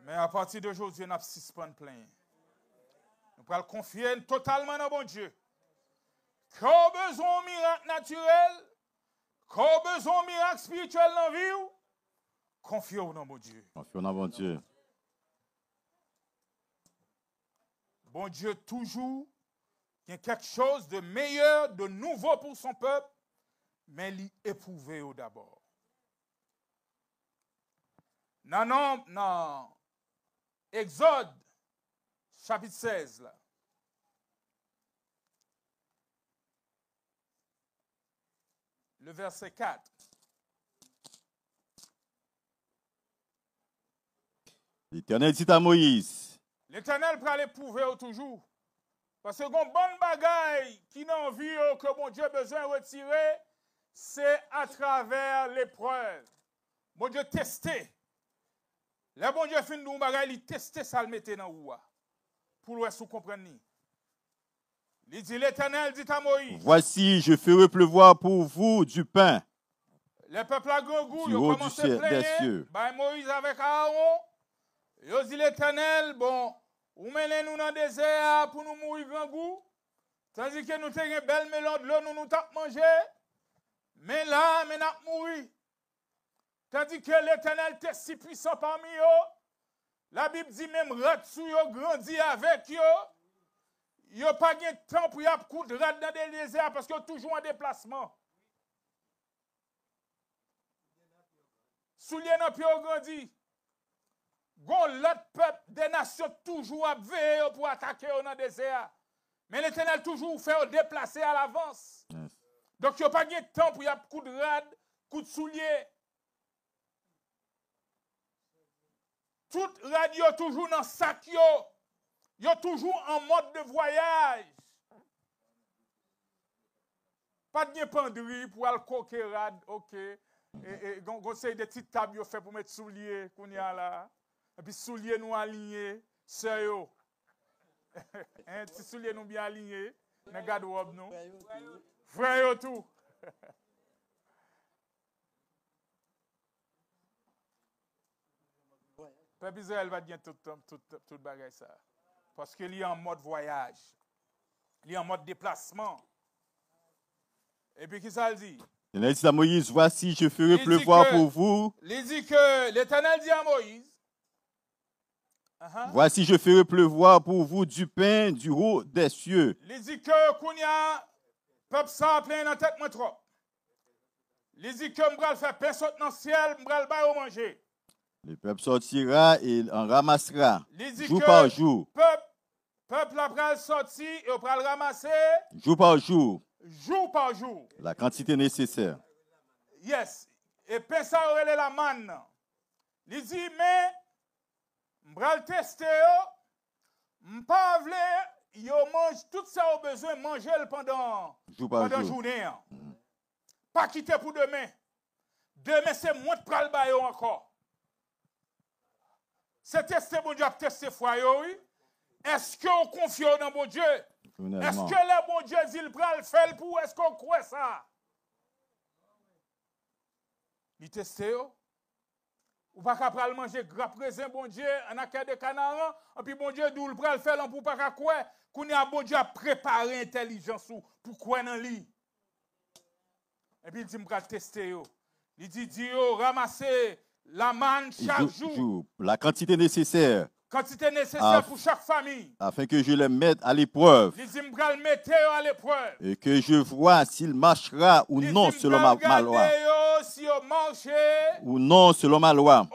Mais à partir d'aujourd'hui, on a suspendre plein. Nous pouvons confier totalement dans bon Dieu. Quand on a besoin de miracle naturel, quand on a besoin de miracle spirituel dans la vie, confions dans bon Dieu. Confions dans bon Dieu. Bon Dieu, toujours, il y a quelque chose de meilleur, de nouveau pour son peuple, mais il éprouvé d'abord. Dans Exode, chapitre 16, là. Le verset 4. L'Éternel dit à Moïse. L'Éternel peut l'éprouver toujours. Parce que bon bagaille qui n'a envie que mon Dieu a besoin de retirer, c'est à travers l'épreuve. Mon Dieu testé. Le bon Dieu fait une bagaille, il testé ça, le mettait dans l'eau. Pour le sous comprendre. Il dit, l'Éternel dit à Moïse. Voici, je ferai pleuvoir pour vous du pain. Le peuple a grand goût, il a commencé à plaindre. Ben, Moïse avec Aaron. Il a dit, l'Éternel, bon, vous menez-nous dans le désert pour nous mourir grand goût. Tandis que nous avons une belle mélange de l'eau, nous avons mangé. Mais là, nous avons mouru. Tandis que l'Éternel était si puissant parmi eux. La Bible dit même, Ratsou yo grandi avec eux. Il n'y a pas de temps pour y avoir coup de rat dans le désert parce qu'il y a toujours un déplacement. Soulier dans pied grandi. Gon l'autre peuple des nations toujours à veiller pour attaquer dans le désert. Mais l'Éternel toujours fait déplacer à l'avance. Yes. Donc il n'y a pas de temps pour y avoir coup de rad, coup de soulier. Tout radio toujours dans le sac yo. Yo toujours en mode de voyage. Pas de penderie pour aller coquer rad, ok. Et conseil des petites tables yo fait pour mettre soulier qu'on y a là. Et puis souliers nous alignés, sérieux. Un petit soulier nous bien alignés, dans garde-robe nous. Frère tout. Peuple Israël va dire tout bagage ça. Parce qu'il est en mode voyage. Il est en mode déplacement. Et puis qui ça dit? L'Éternel dit à Moïse, voici, je ferai pleuvoir pour vous. Il dit que l'Éternel dit à Moïse. Voici, je ferai pleuvoir pour vous du pain du haut des cieux. Il dit que Kounia, peuple ça plein dans tête moi trop. Il dit que m'bral faire pain saute dans le ciel, m'bral ba au manger. Le peuple sortira et en ramassera jour par jour. Peuple après sorti et on va le ramasser jour par jour. Jour par jour. La quantité nécessaire. Yes. Et pain ça aurait la manne. Il dit mais m'bral tester m'pa vle yo mange tout ça au besoin manger pendant journée. Pas quitter pour demain. Demain c'est moi de pral ba yo encore. C'est tester bon Dieu, tester foi, oui. Est-ce qu'on confie dans bon Dieu? Est-ce que le bon Dieu dit le pral fait pour est-ce qu'on croit ça? Il teste yo. Ou pas qu'à pral manger gras présent bon Dieu en accueil de Canaan, et puis bon Dieu d'où le pral fait pour pas qu'à quoi qu'on a bon Dieu a préparé intelligence pour quoi dans lit. Et puis il dit m'pral tester yo. Il dit yo ramasser la manne chaque jour. La quantité nécessaire quantité nécessaire pour chaque famille. Afin que je les mette à l'épreuve. Et que je vois s'il marchera ou non selon ma loi. Ou non selon ma loi.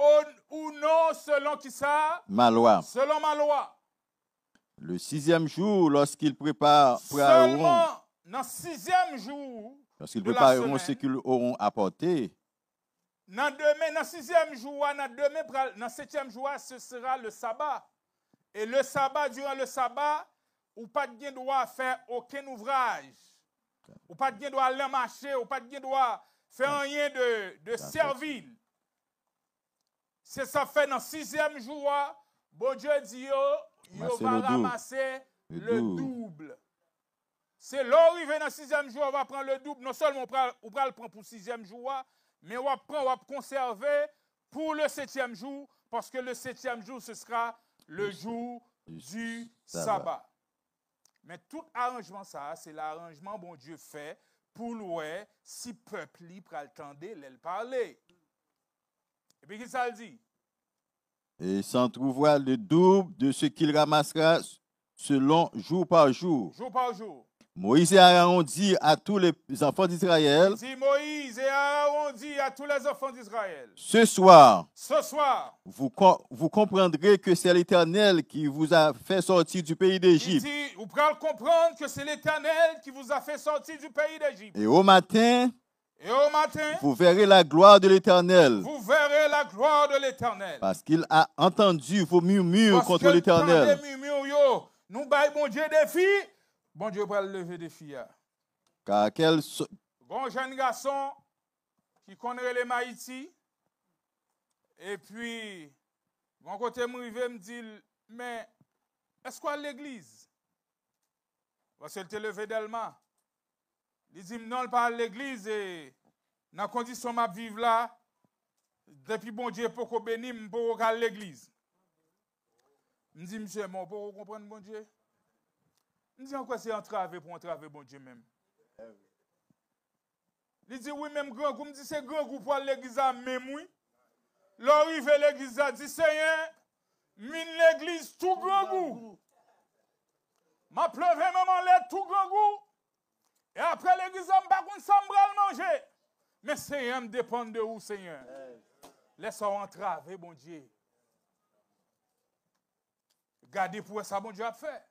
Ou non selon qui ça? Ma loi. Selon ma loi. Le 6e jour, lorsqu'ils prépareront. Seulement dans le 6e jour. Lorsqu'ils prépareront ce qu'ils auront apporté. Dans le 6e jour, dans le 7e jour, ce sera le sabbat. Et le sabbat, durant le sabbat, ou pas de droit faire aucun ouvrage. Ou pas de droit aller marcher, ou pas de droit faire rien de servile. C'est ça fait dans le 6e jour, bon Dieu dit, il va ramasser le double. C'est l'arrivée dans le 6e jour, on va prendre le double. Non seulement on va le prendre pour le 6e jour, mais on va conserver pour le 7e jour, parce que le 7e jour, ce sera le jour du sabbat. Mais tout arrangement, ça, c'est l'arrangement bon Dieu fait pour louer si peuple libre a le temps de parler. Et puis, qu'est-ce que ça dit? Et s'en trouvera le double de ce qu'il ramassera selon jour par jour. Jour par jour. Moïse et Aaron dit à tous les enfants d'Israël. Moïse et Aaron dit à tous les enfants d'Israël. Ce soir, vous comprendrez que c'est l'Éternel qui vous a fait sortir du pays d'Égypte. Vous pourrez comprendre que c'est l'Éternel qui vous a fait sortir du pays d'Égypte. Et au matin, vous verrez la gloire de l'Éternel. Vous verrez la gloire de l'Éternel. Parce qu'il a entendu vos murmures contre l'Éternel. Nous baillons bon Dieu des filles. Bon Dieu va lever des filles. Car quel bon jeune garçon qui connaît les Maïti. Et puis, mon côté me dit, mais est-ce qu'on a l'église? Parce qu'il te levé d'Elma. Il dit, non, pas à l'église. Et dans la condition de vivre là, depuis bon Dieu, pour qu'on bénisse, pour aller à l'église. Je dis, monsieur, mon pour comprendre bon Dieu. Il dit encore c'est entravé pour entraver bon Dieu même. Il dit oui même grand goût, me dit c'est grand goût pour l'église même oui. L'arrivée l'église a dit Seigneur, mine l'église tout grand goût. M'a pleuvé maman l'aide tout grand goût. Et après l'église m'a pas contre ça manger. Mais Seigneur me dépend de où Seigneur. Laisse-moi entraver bon Dieu. Gardez pour ça bon Dieu a fait.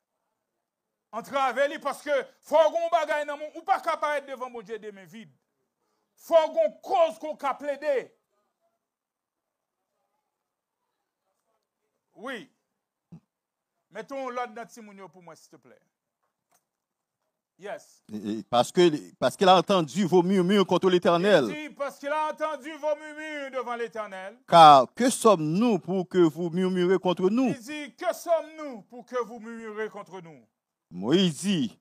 Entraver parce que faut qu'on bagaille dans mon ou pas capable devant mon Dieu de mes vides. Faut qu'on cause qu'on cap plaider. Oui. Mettons l'autre dans Timounio pour moi s'il te plaît. Yes. Parce qu'il a entendu vos murmures contre l'Éternel. Il dit parce qu'il a entendu vos murmures devant l'Éternel. Car que sommes-nous pour que vous murmurez contre nous? Il dit que sommes-nous pour que vous murmurez contre nous? Moïse dit,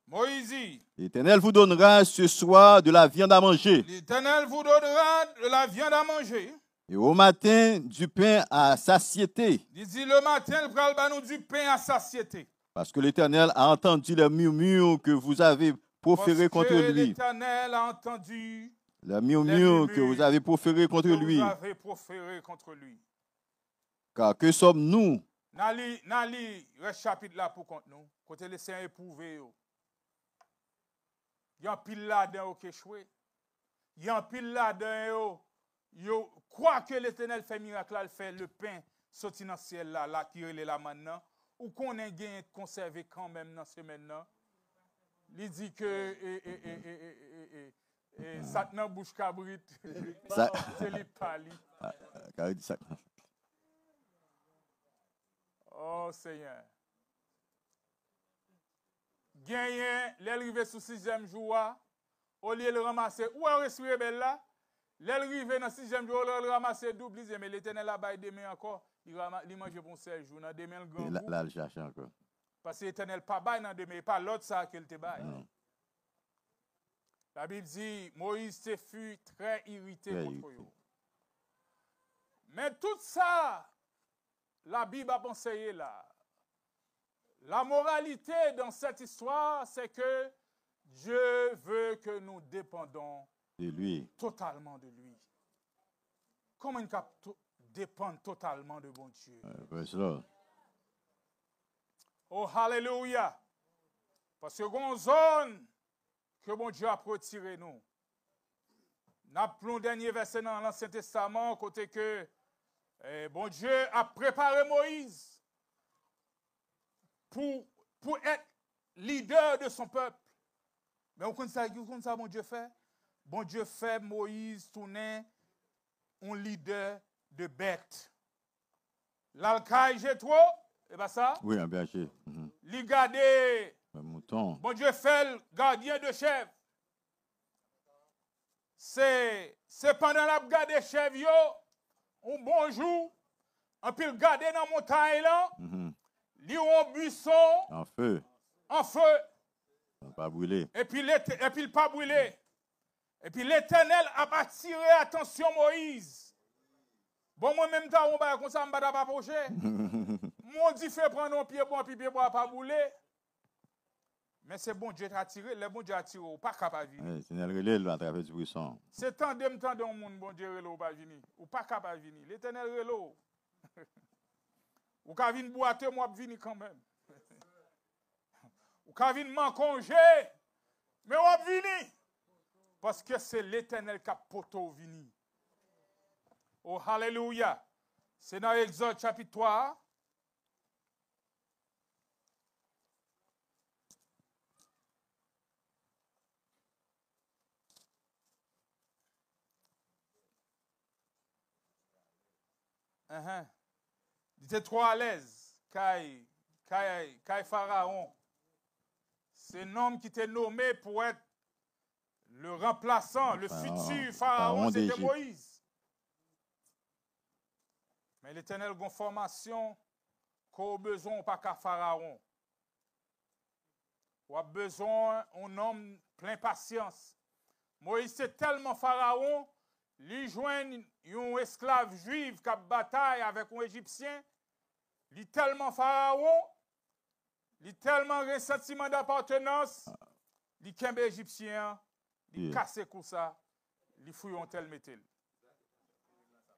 l'Éternel vous donnera ce soir de la viande à manger. L'Éternel vous donnera de la viande à manger. Et au matin, du pain à satiété. Il dit le matin, il va nous du pain à satiété. Parce que l'Éternel a entendu les murmures que vous avez proférés contre lui. L'Éternel a entendu les murmures que vous avez proférés contre lui. Car que sommes-nous? Nali, le chapitre là pour contre nous. Côté les saints éprouvés. Il y a un pile là-dedans qui échoué. Il y a un pile là-dedans. Yo croit que l'Éternel fait miracle, il fait le pain sorti dans le ciel là qui est là maintenant. Ou qu'on ait gagné de conserver quand même dans ce semaine là. Il dit que ça n'a bouche cabrit. C'est les pali. Oh Seigneur. Gagné, l'arrivée sous 6e jour, au lieu de le ramasser, où est respirer belle là? L'arrivée dans 6e jour, le ramasser double, mais l'Éternel a baillé demain encore, il mange pour 16 jours, dans demain le grand. Là, il cherche encore. Parce que l'Éternel pas baille dans demain, pas l'autre ça qu'il te baille. La Bible dit, Moïse se fut très irrité contre eux. Mais tout ça, la Bible a pensé là. La moralité dans cette histoire, c'est que Dieu veut que nous dépendons de lui. Totalement de lui. Comment on peut dépendre totalement de bon Dieu? Oh, hallelujah. Parce que une zone que bon Dieu a retiré nous. N'a plus dernier verset dans l'Ancien Testament, côté que bon Dieu a préparé Moïse pour être leader de son peuple. Mais vous connaissez ça, bon Dieu fait? Bon Dieu fait Moïse tourner un leader de bêtes. L'alcaï Jétro, et bien ça? Oui, un berger. Li gardé. Un mouton. Bon Dieu fait le gardien de chèvre. C'est pendant la garde chèvre, un bon jour, on peut le garder dans la montagne là, li un buisson. En feu. En feu. On pas brûler. Et puis il pas brûlé. Et puis l'Éternel a attiré attention Moïse. Bon, moi même temps, on va comme ça, on va pas approcher. Mon dit fait prendre un pied bon, puis pied bon pas brûler. Mais c'est bon Dieu t'a attiré, le bon Dieu a attiré, ou pas capable de venir. C'est le relais à travers du buisson. C'est tant de monde, bon Dieu relais ou pas venir. Ou pas capable de venir. L'Éternel relais. Ou ka vin boiter, moi venir quand même. Ou ka vin m'en congé, mais on venir. Parce que c'est l'Éternel qui a poto vini. Oh, hallelujah. C'est dans Exode chapitre 3. Il était trop à l'aise. Kai Pharaon. C'est un homme qui était nommé pour être le remplaçant, le futur Pharaon, c'était Moïse. Mais l'Éternel a une formation qu'on a besoin pas qu'à Pharaon. On a besoin d'un homme plein patience. Moïse, c'est tellement Pharaon, lui joigne un esclave juif qui a bataille avec un Égyptien. Il est tellement Pharaon, il est tellement un sentiment d'appartenance, il est qu'un Égyptien. Il casse comme ça, il fouille un tel métal.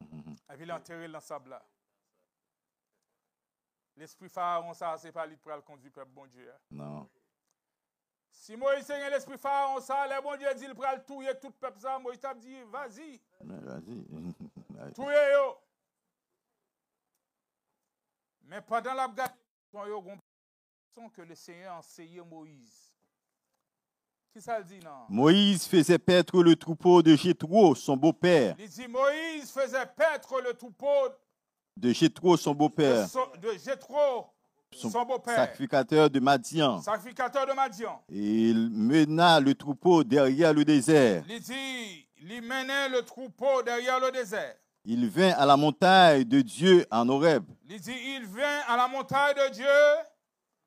Et puis il enterré dans le sable là. L'esprit Pharaon, ça, c'est pas lui pour le conduire peuple bon Dieu. Non. Si Moïse a l'esprit Pharaon, ça, le bon Dieu dit, il prend le tout, tout le peuple ça, Moïse t'a dit, vas-y. Vas-y. Touye yo. Mais pendant la bataille, que le Seigneur a enseigné Moïse. Qui ça le dit, non? Moïse faisait paître le troupeau de Jéthro, son beau-père. Il dit Moïse faisait paître le troupeau de Jéthro, son beau-père. De Jéthro, son beau-père. Sacrificateur de Madian. Sacrificateur de Madian. Et il mena le troupeau derrière le désert. Il dit, il menait le troupeau derrière le désert. Il vint à la montagne de Dieu en Horeb. Il dit, il vint à la montagne de Dieu.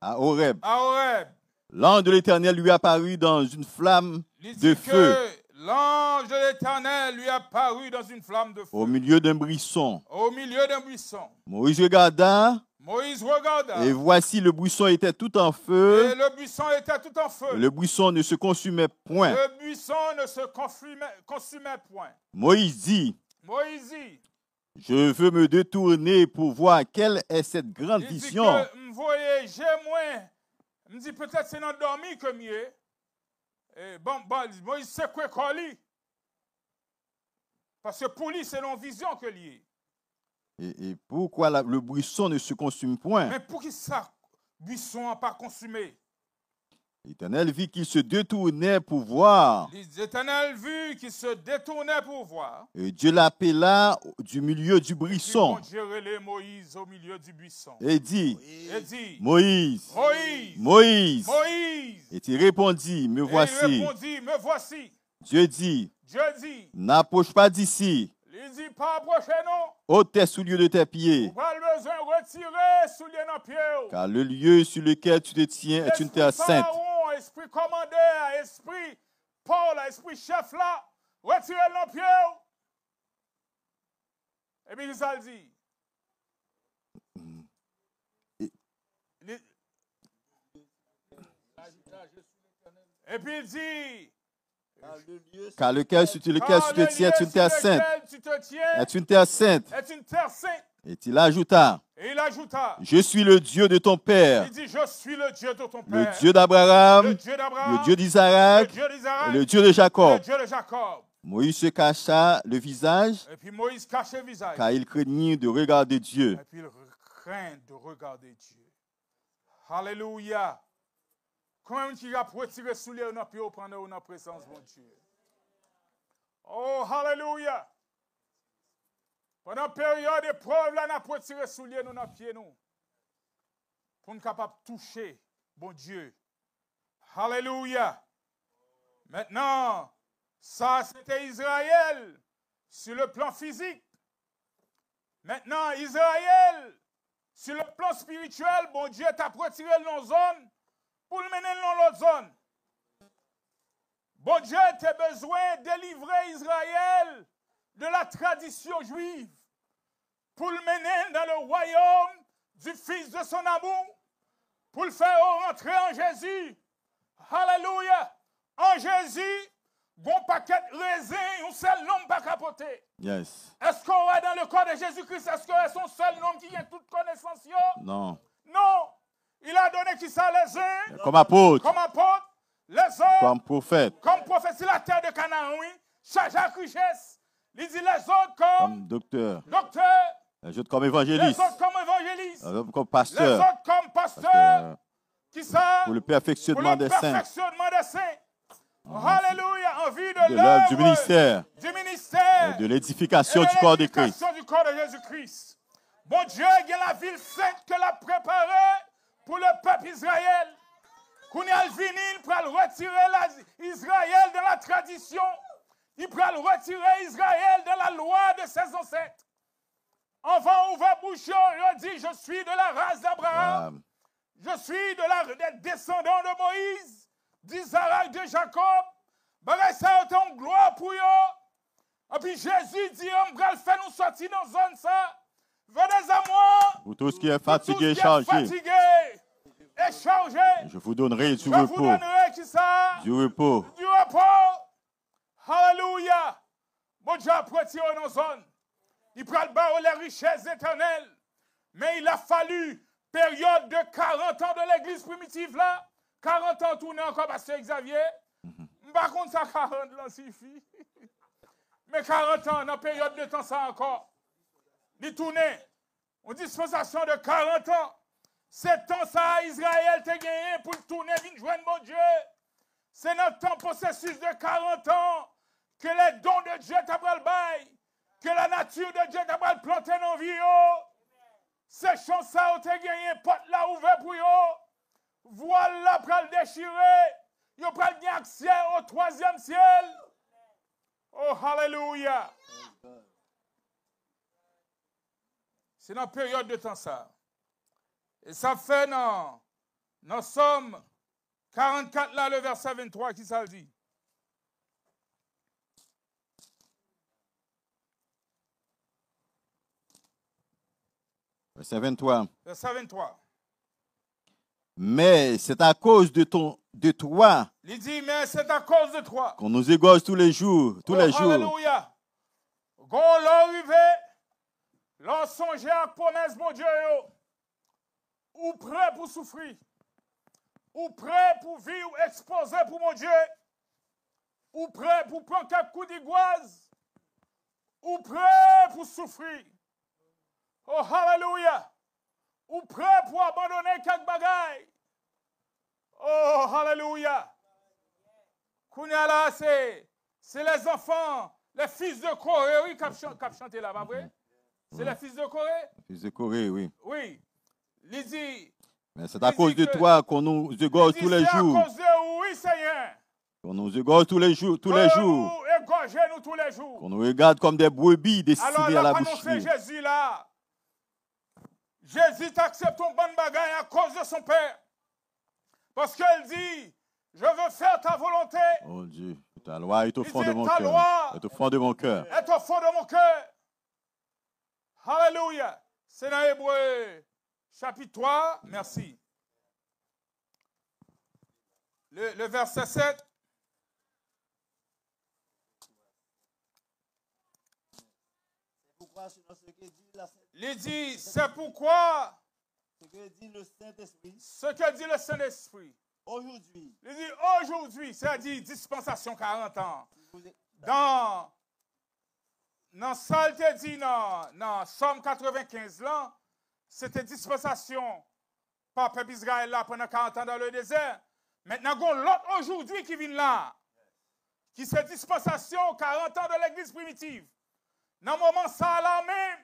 À Horeb. À Horeb. L'ange de l'Éternel lui apparut dans une flamme de feu. L'ange de l'Éternel lui apparut dans une flamme de feu. Au milieu d'un buisson. Au milieu d'un buisson. Moïse regarda. Moïse regarda. Et voici, le buisson était tout en feu. Et le buisson était tout en feu. Le buisson ne se consumait point. Le buisson ne se consumait point. Moïse dit. Moïse dit. Je veux me détourner pour voir quelle est cette grande vision. Il dit que je me dis peut-être c'est dans dormi que mieux. Bon, Moïse sait quoi qu'on lit. Parce que pour lui, c'est une vision que lié. Et pourquoi le buisson ne se consume point? Mais pour qui ça, buisson n'a pas consumé? L'Éternel vit qu'il se détournait pour voir. L'Éternel vit qu'il se détournait pour voir. Et Dieu l'appela du milieu du buisson. Et Dieu relève Moïse au milieu du buisson. Et dit, Moïse, Moïse, Moïse. Moïse. Et il répondit, me voici. Il répondit, me voici. Dieu dit, n'approche pas d'ici. Il dit, pas approcher non. Ôte tes souliers de tes pieds. Pas besoin de retirer souliers dans pied. Car le lieu sur lequel tu te tiens est une terre sainte. Esprit commandeur, esprit Paul, esprit chef là, retirez le pied. Et puis ça le dit. Et puis il dit. Car le cœur sur lequel tu te tiens est une terre sainte. Est une terre sainte. Est une terre sainte. Et il ajouta. Et il ajouta, je suis le Dieu de ton père, il dit, je suis le Dieu de ton le père, Dieu d'Abraham, le Dieu d'Abraham, le Dieu d'Isaac, le Dieu d'Isaac, et le Dieu de et Jacob. le Dieu de Jacob. Moïse se cacha le visage, Et puis Moïse cachait le visage. car il craignit de regarder Dieu. Et puis il craint de regarder Dieu. Alléluia. Comment tu vas retirer sous les pieds pour prendre la présence de Dieu? Oh, alléluia. Pendant la période d'épreuve, là, on a retiré sous les pieds nous. Pour nous capables de toucher, bon Dieu. Alléluia. Maintenant, ça c'était Israël sur le plan physique. Maintenant, Israël, sur le plan spirituel, bon Dieu t'a retiré dans zone pour le mener dans l'autre zone. Bon Dieu t'a besoin de délivrer Israël de la tradition juive pour le mener dans le royaume du Fils de son amour, pour le faire rentrer en Jésus. Alléluia. En Jésus, bon paquet de raisins, un seul nom pas capoter. Yes. Est-ce qu'on va dans le corps de Jésus-Christ? Est-ce que c'est son seul nom qui a toute connaissance? Non. Non. Il a donné qui ça les uns? Comme apôtre. Comme apôtre. Les autres. Comme prophète. Comme prophète sur la terre de Canaan, oui. Chargé à richesse. Il dit les autres comme docteur. Docteur. Les autres comme évangéliste. Les autres comme évangéliste. Les autres comme pasteur. Les autres comme pasteur. Qui ça? Pour le perfectionnement des saints. Pour le perfectionnement des saints. Alléluia, en vue de l'œuvre du ministère, et de l'édification du corps de Christ. Jésus-Christ. Bon Dieu, il y a la ville sainte qu'elle a préparée pour le peuple Israël. Qu'on y a le vinyle pour retirer Israël de la tradition. Il peut retirer Israël de la loi de ses ancêtres. Enfin, ouvre bouche, il dit, je suis de la race d'Abraham. Je suis des descendants de Moïse. D'Isaac, de Jacob, bagay ça autant gloire pour eux. Et puis Jésus dit, on va faire nous sortir dans zone ça. Venez à moi. Pour tout ce qui est fatigué et chargé. Je vous donnerai du repos. Je vous donnerai qui ça? Du repos. Du repos. Alléluia. Bon Dieu a retiré dans zone. Il prend le bas les richesses éternelles. Mais il a fallu période de 40 ans de l'église primitive là. 40 ans tourné encore, pasteur Xavier. Par contre, ça 40 là, suffit. Mais 40 ans, dans la période de temps, ça encore. Il tournait. Une dispensation de 40 ans. 7 ans, ça, Israël t'a gagné pour tourner, venir joindre mon Dieu. C'est notre temps, processus de 40 ans, que les dons de Dieu t'a le bail, que la nature de Dieu t'a le planté dans la vie. Ces chances, ça, t'a gagné, porte là ouvert pour eux. Voilà, pour le déchirer. Il va prendre accès au 3e ciel. Oh, alléluia. C'est dans la période de temps ça. Et ça fait dans Somme 44, là, le verset 23, qui ça le dit? Verset 23. Verset 23. Mais c'est à cause de toi. Il dit, mais c'est à cause de toi. Qu'on nous égorge tous les jours, Alléluia. Quand l'arrivée, l'on songe à la promesse, mon Dieu, ou prêt pour souffrir, ou prêt pour vivre exposé pour mon Dieu, ou prêt pour prendre quelques coups d'iguaze, ou prêt pour souffrir. Oh, alléluia. Ou prêt pour abandonner quelques bagailles. Oh, alléluia. Kounia là, c'est les enfants, les fils de Corée, oui, qui ont chanté là, pas vrai? C'est les fils de Corée? Fils de Corée, oui. Oui. Il dit. Mais c'est à cause de toi qu'on nous égorge tous les jours. C'est à cause de oui, Seigneur. Qu'on nous égorge tous les jours. Égorgez-nous tous les jours. Qu'on nous regarde comme des brebis destinées à la boucherie. Alors, Jésus là. Jésus accepte ton bon bagaille à cause de son Père. Parce qu'elle dit, je veux faire ta volonté. Oh Dieu, ta loi est au fond de mon cœur. Est au fond de mon cœur. Est au fond de mon cœur. Alléluia. C'est dans Hébreu chapitre 3. Merci. Le verset 7. Il dit, c'est pourquoi ce que dit le Saint-Esprit. Ce que dit le Saint-Esprit. Aujourd'hui. Il dit aujourd'hui, c'est-à-dire dispensation 40 ans. Dans ça, il te dit dans Somme 95, là, c'était dispensation par peuple Israël là pendant 40 ans dans le désert. Maintenant, il y a l'autre aujourd'hui qui vient là, qui c'est dispensation 40 ans de l'église primitive. Dans le moment ça là même,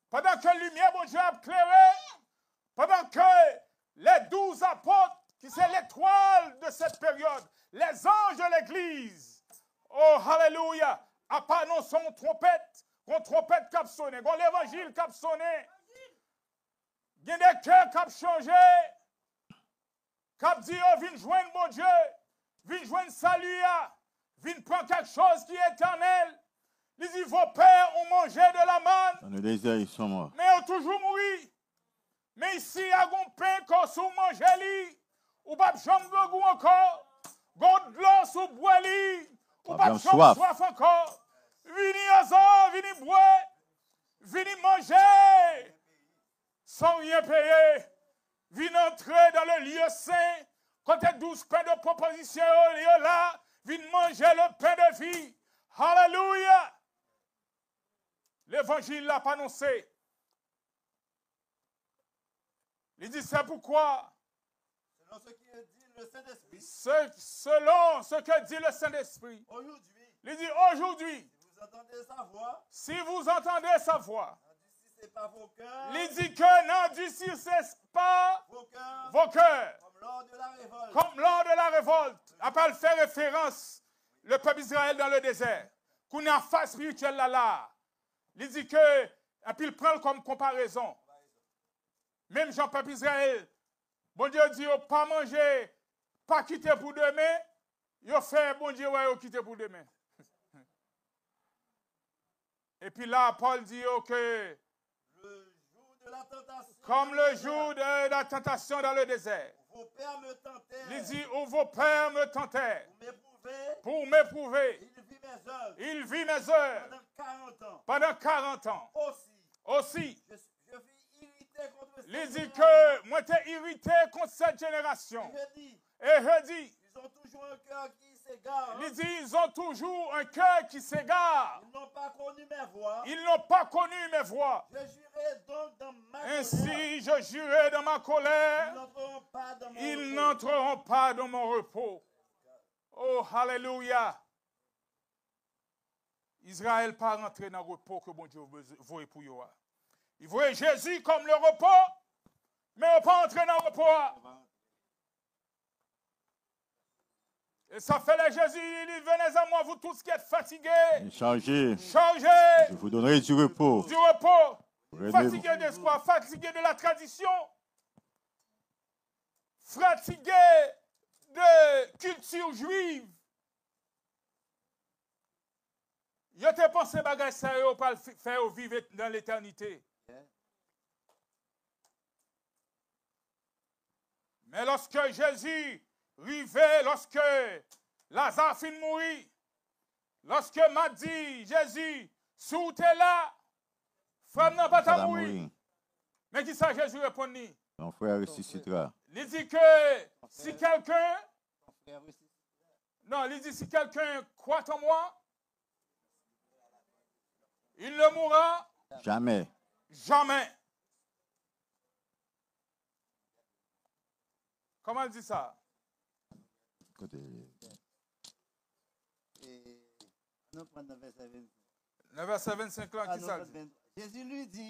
pendant que la lumière, bon Dieu, a éclairé, pendant que les 12 apôtres, qui c'est l'étoile de cette période, les anges de l'église, oh, alléluia, a pas non son trompette, une trompette qui a sonné, l'évangile qui a sonné, il y a des cœurs qui ont changé, qui ont dit, oh, viens joindre mon Dieu, viens joindre salut, viens prendre quelque chose qui est éternel. Il dit, vos pères ont mangé de la manne. Dans le désert, ils sont morts. Mais ils ont toujours mouru. Mais ici, il y a un pain qu'on sous manger, ou pas de chambre encore, de l'eau sous bois, ou pas de chambre soif encore. Venez à ça, venez boire, venez manger, sans rien payer. Venez entrer dans le lieu saint, quand il y a 12 pains de proposition au lieu là, venez manger le pain de vie. Alléluia! L'évangile l'a pas annoncé. Il dit c'est pourquoi. Selon ce que dit le Saint-Esprit. Selon ce que dit le Saint-Esprit. Aujourd'hui. Il dit aujourd'hui. Si vous entendez sa voix. Si vous entendez sa voix. N'endurcissez pas vos cœurs. Il dit que n'endurcissez pas vos cœurs. Comme lors de la révolte. Comme lors de la révolte. Après, il fait référence le peuple d'Israël dans le désert. Qu'on est en phase spirituelle là. Il dit que, et puis il prend comme comparaison. Même Jean-Peuple Israël, bon Dieu dit, pas manger, pas quitter pour demain, il fait, bon Dieu, ouais, quitter pour demain. Et puis là, Paul dit, ok, le jour de la tentation, comme le jour de la tentation dans le désert. Vos pères me tentèrent. Il dit, où vos pères me tentèrent. Pour m'éprouver. Il vit mes heures. Pendant 40 ans. Pendant 40 ans. Aussi. Je fus irrité contre cette il dit génération. que moi t'es irrité contre cette génération. Et je dis. Ils ont toujours un cœur qui s'égare. Il dit ils ont toujours un cœur qui s'égare. Ils n'ont pas connu mes voix. Ils n'ont pas connu mes voix. Je jurai donc dans ma colère. Ainsi je jurai dans ma colère. Ils n'entreront pas dans mon repos. Oh, alléluia. Israël pas rentrer dans le repos que bon Dieu veut pour eux. Il voit Jésus comme le repos, mais on pas entrer dans le repos. Et ça fait le Jésus, il dit, venez à moi, vous tous qui êtes fatigués. Chargez. Je vous donnerai du repos. Du repos. Fatigués d'espoir, fatigués de la tradition. Fatigués de culture juive. Yo te pensé bagay ça yo pas faire vivre dans l'éternité. Mais lorsque Jésus arrivait, lorsque Lazare fin mourir, lorsque m'a dit Jésus, sous t'es là, femme n'a pas ta mourir. Mais qui ça Jésus répondit? Ton frère ressuscitera. Il dit que si quelqu'un, non, il dit si quelqu'un croit en moi, il ne mourra jamais. Jamais. Comment il dit ça? Le verset 25 là, qui ça dit?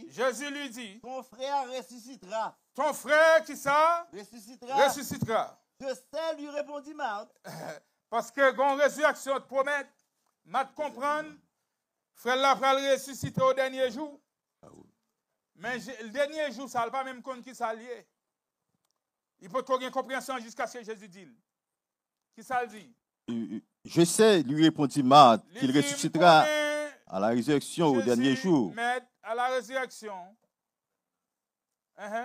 Jésus lui dit, ton frère ressuscitera. Ton frère qui ça? Ressuscitera. Je sais, lui répondit Marthe. Parce que quand résurrection te promet, Marthe comprendre, frère là va ressusciter au dernier jour. Mais le dernier jour, ça ne va pas même compte qui ça lié. Il peut avoir une compréhension jusqu'à ce que Jésus dit. Qui ça dit? Je sais, lui répondit Marthe, qu'il ressuscitera à la résurrection au dernier jour. À la résurrection.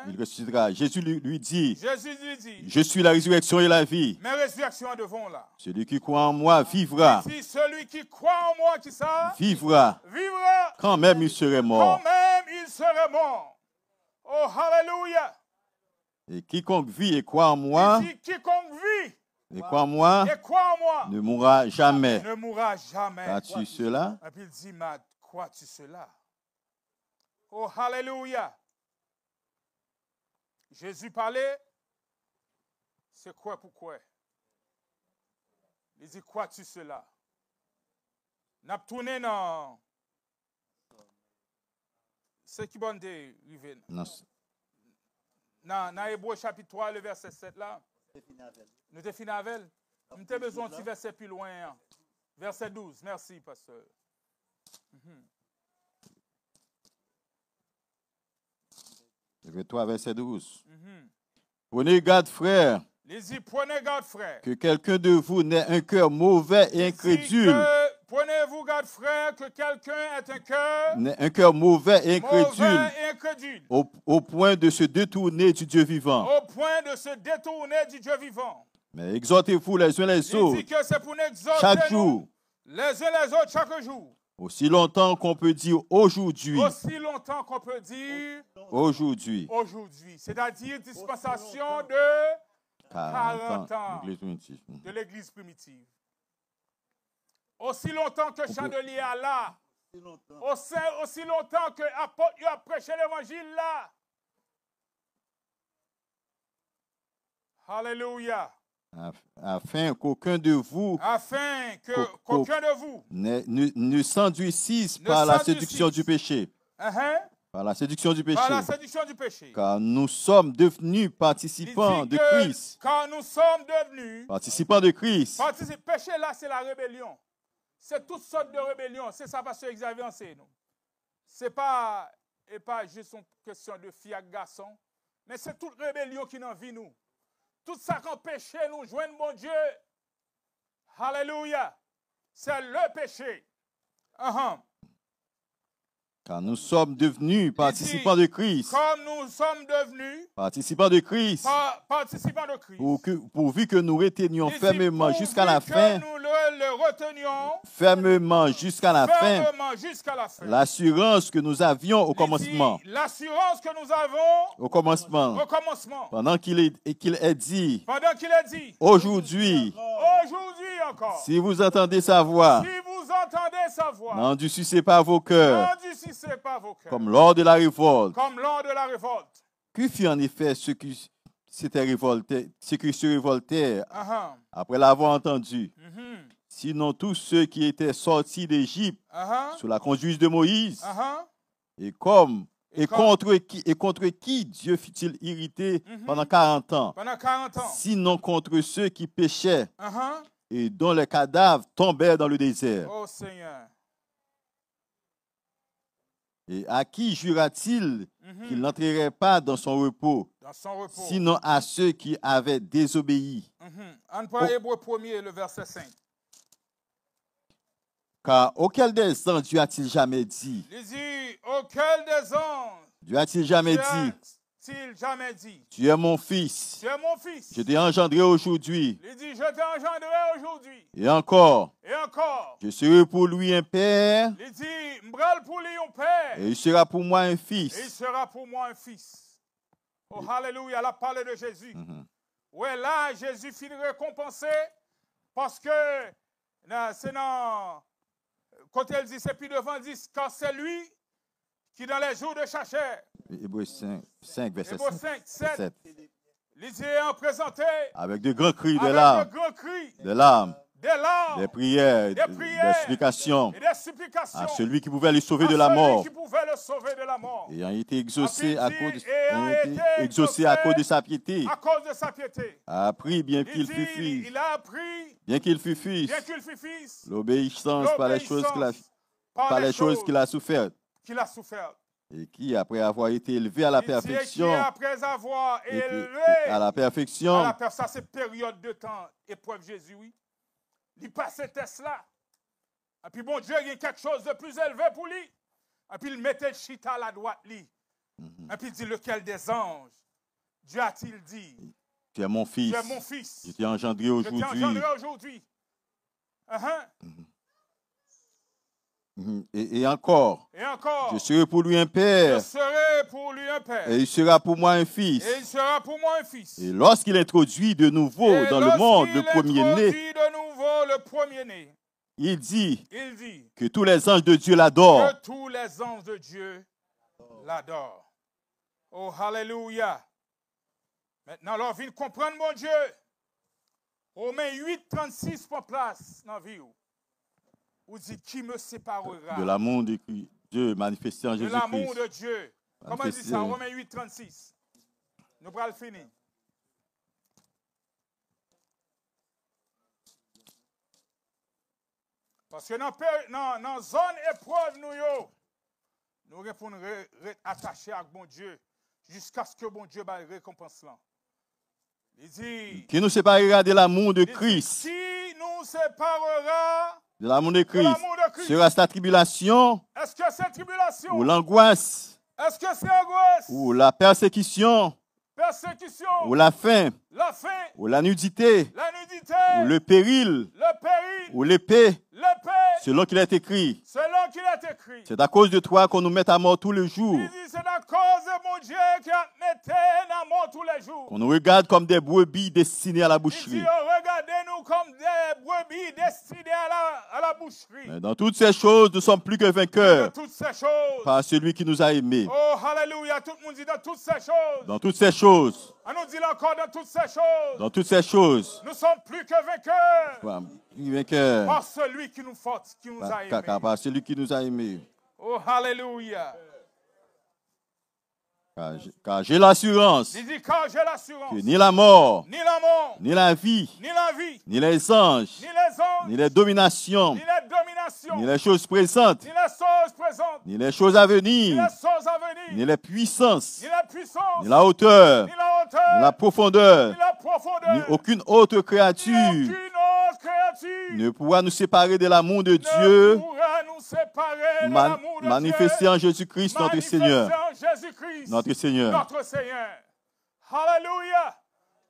Il ressuscitera. Jésus lui dit, Jésus lui dit, je suis la résurrection et la vie. mes résurrections devant là. Celui qui croit en moi vivra. Il dit, celui qui croit en moi, qui ça? Vivra. Vivra. Quand même il serait mort. Quand même il serait mort. Oh, hallelujah. Et quiconque vit et croit en moi, il dit, quiconque vit et croit en moi, et croit en moi ne mourra jamais. ne mourra jamais. Crois-tu cela? Et puis il dit, mais crois-tu cela? Oh, hallelujah. Jésus parlait, c'est quoi pourquoi? Il dit, crois-tu cela? N'a tourné dans ce qui bon de river. Dans Hébreux chapitre 3, le verset 7 là. Nous t'es fini avec. Nous avons besoin de verset plus loin. Verset 12. Merci, pasteur. Hébreux 3, verset 12. Prenez garde, frère. Prenez garde, frère. Que quelqu'un de vous n'ait un cœur mauvais et incrédule. Prenez-vous garde, frère, que quelqu'un ait un cœur mauvais et incrédule. Au point de se détourner du Dieu vivant. Au point de se détourner du Dieu vivant. Mais exhortez-vous les uns les autres. Il dit que c'est pour nous exhorter chaque jour. Les uns les autres chaque jour. Aussi longtemps qu'on peut dire aujourd'hui. Aussi longtemps qu'on peut dire aujourd'hui. Aujourd'hui. C'est-à-dire dispensation de 40 ans de l'Église primitive. Aussi longtemps que chandelier est là. Aussi longtemps que apôtre a prêché l'évangile là. Alléluia. Afin qu'aucun de vous ne s'enduisisse par la séduction du péché. Par la séduction du péché. Car nous sommes devenus participants de Christ. Car nous sommes devenus participants de Christ. Péché là, c'est la rébellion. C'est toutes sortes de rébellions. C'est ça, parce que Xavier enseigne nous. C'est pas juste une question de fille à garçon, mais c'est toute rébellion qui nous vit nous. Tout ça qui empêche nous de joindre mon Dieu. Alléluia. C'est le péché. Car nous sommes devenus participants de Christ. Comme nous sommes devenus participants de Christ. Participants de Christ. Pourvu que nous retenions fermement jusqu'à la fin. Fermement jusqu'à la fin. L'assurance que nous avions au commencement. L'assurance que nous avons au commencement. Pendant qu'il est dit. Aujourd'hui. Encore. Si vous entendez sa voix. N'endurcissez pas vos cœurs. Comme lors de la révolte. Que fit en effet ceux qui se révoltèrent après l'avoir entendu? Sinon tous ceux qui étaient sortis d'Égypte sous la conduite de Moïse. Et contre qui Dieu fut-il irrité pendant 40 ans? Sinon contre ceux qui péchaient et dont les cadavres tombèrent dans le désert. Oh Seigneur. Et à qui jura-t-il qu'il n'entrerait pas dans son repos? Sinon à ceux qui avaient désobéi. On prend Hébreux 1er, le verset 5. Car auquel des anges Dieu a-t-il jamais dit? Auquel des anges Dieu a-t-il jamais dit? Tu es mon fils. Tu es mon fils. Je t'ai engendré aujourd'hui. Il dit, je t'ai engendré aujourd'hui. Et encore. Je serai pour lui un père. Il dit, m'bral pour lui un père. Et il sera pour moi un fils. Et il sera pour moi un fils. Oh, alléluia, la parole de Jésus. Ouais, là, Jésus finit récompensé parce que c'est dans. Quand elle dit, c'est plus devant, dit, car c'est lui qui, dans les jours de chacher. Hébreux 5, verset 7. Les ayant présentés avec de grands cris, des larmes, des prières, des supplications à celui qui pouvait le sauver de la mort. Ayant été exaucé à cause de sa piété. A appris bien qu'il fût fils. Bien qu'il fût fils. L'obéissance par les choses qu'il a souffert. Et qui, après avoir été élevé à la perfection, ça c'est période de temps, épreuve Jésus, oui. Il passe ce test-là. Et puis bon Dieu, il y a quelque chose de plus élevé pour lui. Et puis il mettait le chita à la droite, lui. Et puis il dit, lequel des anges? Dieu a-t-il dit? Tu es mon fils. Tu es mon fils. Je t'ai engendré aujourd'hui. Je t'ai engendré aujourd'hui. Et encore. Et encore. Je serai pour lui un père. Je serai pour lui un père. Et il sera pour moi un fils. Et il sera pour moi un fils. Et lorsqu'il introduit de nouveau dans le monde le premier-né, le premier-né, il dit que tous les anges de Dieu l'adorent. Que tous les anges de Dieu l'adorent. Oh, hallelujah. Maintenant, alors, viens comprendre, mon Dieu. Romains 8, 36 pour place dans la vie. Vous dites, qui me séparera de l'amour de Dieu manifesté en Jésus-Christ. De l'amour de Dieu. Comment dit ça? Romains 8, 36. Nous allons le finir. Parce que dans la zone épreuve, nous répondons attachés à bon Dieu jusqu'à ce que bon Dieu ait récompense là. Il dit, qui nous séparera de l'amour de Christ? Qui nous séparera de l'amour de Christ? Sera-ce la tribulation? Est-ce que c'est tribulation? Ou l'angoisse? Est-ce que c'est angoisse? Ou la persécution? Ou la faim? Ou la nudité? Ou le péril? Ou l'épée? Selon qu'il est écrit. C'est à cause de toi qu'on nous met à mort tous les jours. C'est à cause de mon Dieu qui a mis à mort tous les jours. On nous regarde comme des brebis destinées à la boucherie. Regardez-nous comme des brebis destinées à la boucherie. Mais dans toutes ces choses, nous sommes plus que vainqueurs. Dans toutes ces choses. Par celui qui nous a aimés. Oh, hallelujah. Tout le monde dit dans toutes ces choses. Dans toutes ces choses. On nous dit encore dans toutes ces choses. Dans toutes ces choses. Nous sommes plus que vainqueurs. Vainqueurs. Par celui qui nous force, qui nous a aimés. Par celui qui nous a aimés. Oh, hallelujah. Car j'ai l'assurance que ni la mort, ni la vie, ni les anges, ni les dominations, ni les choses présentes, ni les choses à venir, ni les puissances, ni la hauteur, ni la profondeur, ni aucune autre créature ne pourra nous séparer de l'amour de Dieu manifesté en Jésus-Christ notre Seigneur. Notre Seigneur. Notre Seigneur. Alléluia.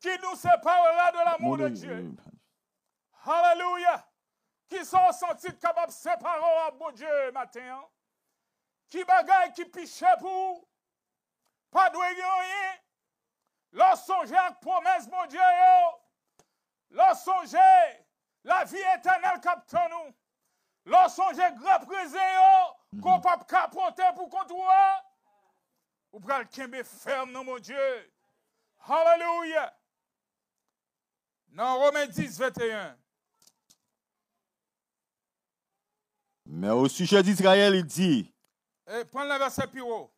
Qui nous séparera de l'amour de Dieu. Alléluia. Qui sont sentis capables de séparer à bon Dieu matin. Qui bagaille, qui piche pour. Pas de rien. Lorsqu'on à la promesse, mon Dieu. Lorsqu'on la vie éternelle capte nous. Lorsqu'on grand présent, qu'on peut capoter pour qu'on doit. Ou pral kembe ferme dans mon Dieu. Hallelujah. Dans Romains 10, 21. Mais au sujet d'Israël, il dit. Prends le verset plus haut.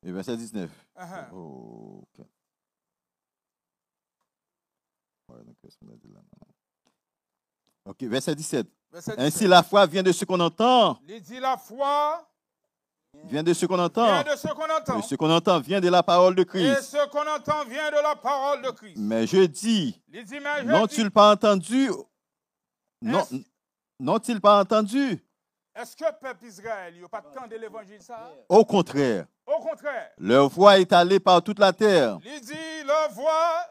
Et verset 19. Ok, verset 17. Ainsi la foi vient de ce qu'on entend. Il dit la foi. Vient de ce qu'on entend. Vient de ce qu'on entend. Et ce qu'on entend vient de la parole de Christ. Et ce qu'on entend vient de la parole de Christ. Mais je dis, n'ont-ils pas entendu? N'ont-ils pas entendu? Est-ce que le peuple Israël n'a pas tant de l'évangile ça? Au contraire. Au contraire. Leur voix est allée par toute la terre. Il dit, leur voix.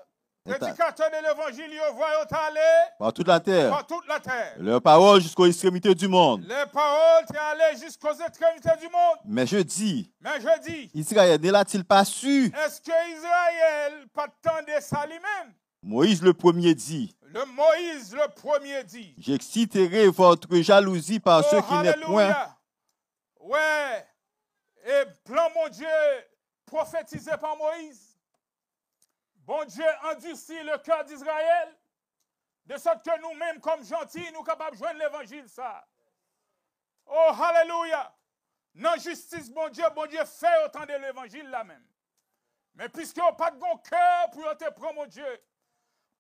Prédicateur de l'évangile, ils voient aller par toute la terre. Par toute la terre. Leur parole jusqu'aux extrémités du monde. Les paroles sont allées jusqu'aux extrémités du monde. Mais je dis. Israël ne l'a-t-il pas su? Est-ce que Israël pas tant de ça lui-même? Moïse le premier dit. Moïse le premier dit. J'exciterai votre jalousie par ceux qui n'est point. Ouais. Et plan mon Dieu prophétisé par Moïse. Bon Dieu endurcit le cœur d'Israël, de sorte que nous-mêmes, comme gentils, nous sommes capables de joindre l'évangile, ça. Oh, hallelujah. Non justice, bon Dieu fait autant de l'évangile là-même. Mais puisque vous n'avez pas de bon cœur pour te prendre, mon Dieu,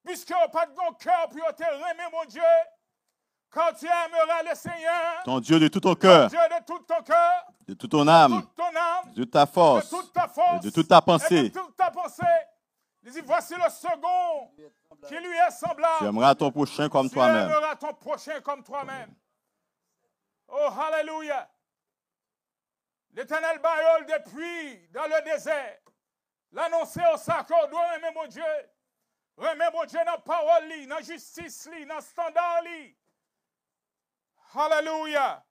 puisque vous n'avez pas de bon cœur pour te remettre, mon Dieu, quand tu aimeras le Seigneur, ton Dieu de tout ton cœur, de tout ton cœur, de toute ton âme, de toute ta force, de toute ta pensée. Il dit, voici le second qui lui est semblable. Tu aimeras ton prochain comme toi-même. Tu aimeras ton prochain comme toi-même. Oh, hallelujah. L'Éternel Bayol depuis dans le désert. L'annoncer au sacre, doit aimer mon Dieu. Remet mon Dieu dans la parole, dans la justice, dans le standard. Alléluia.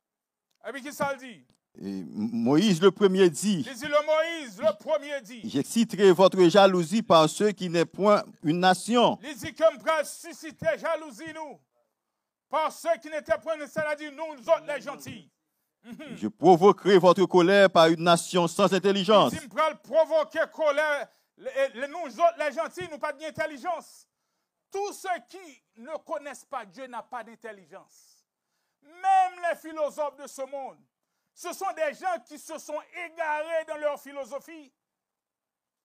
Et puis qui ça dit? Et Moïse le premier dit, Moïse le premier dit, j'exciterai votre jalousie par ceux qui n'est point une nation. Il dit que me susciter jalousie nous. Par ceux qui n'étaient point une nation, c'est-à-dire nous autres les gentils. Je provoquerai votre colère par une nation sans intelligence. Il dit me provoquer colère. Nous autres les gentils, nous pas d'intelligence. Tous ceux qui ne connaissent pas Dieu n'ont pas d'intelligence. Même les philosophes de ce monde. Ce sont des gens qui se sont égarés dans leur philosophie,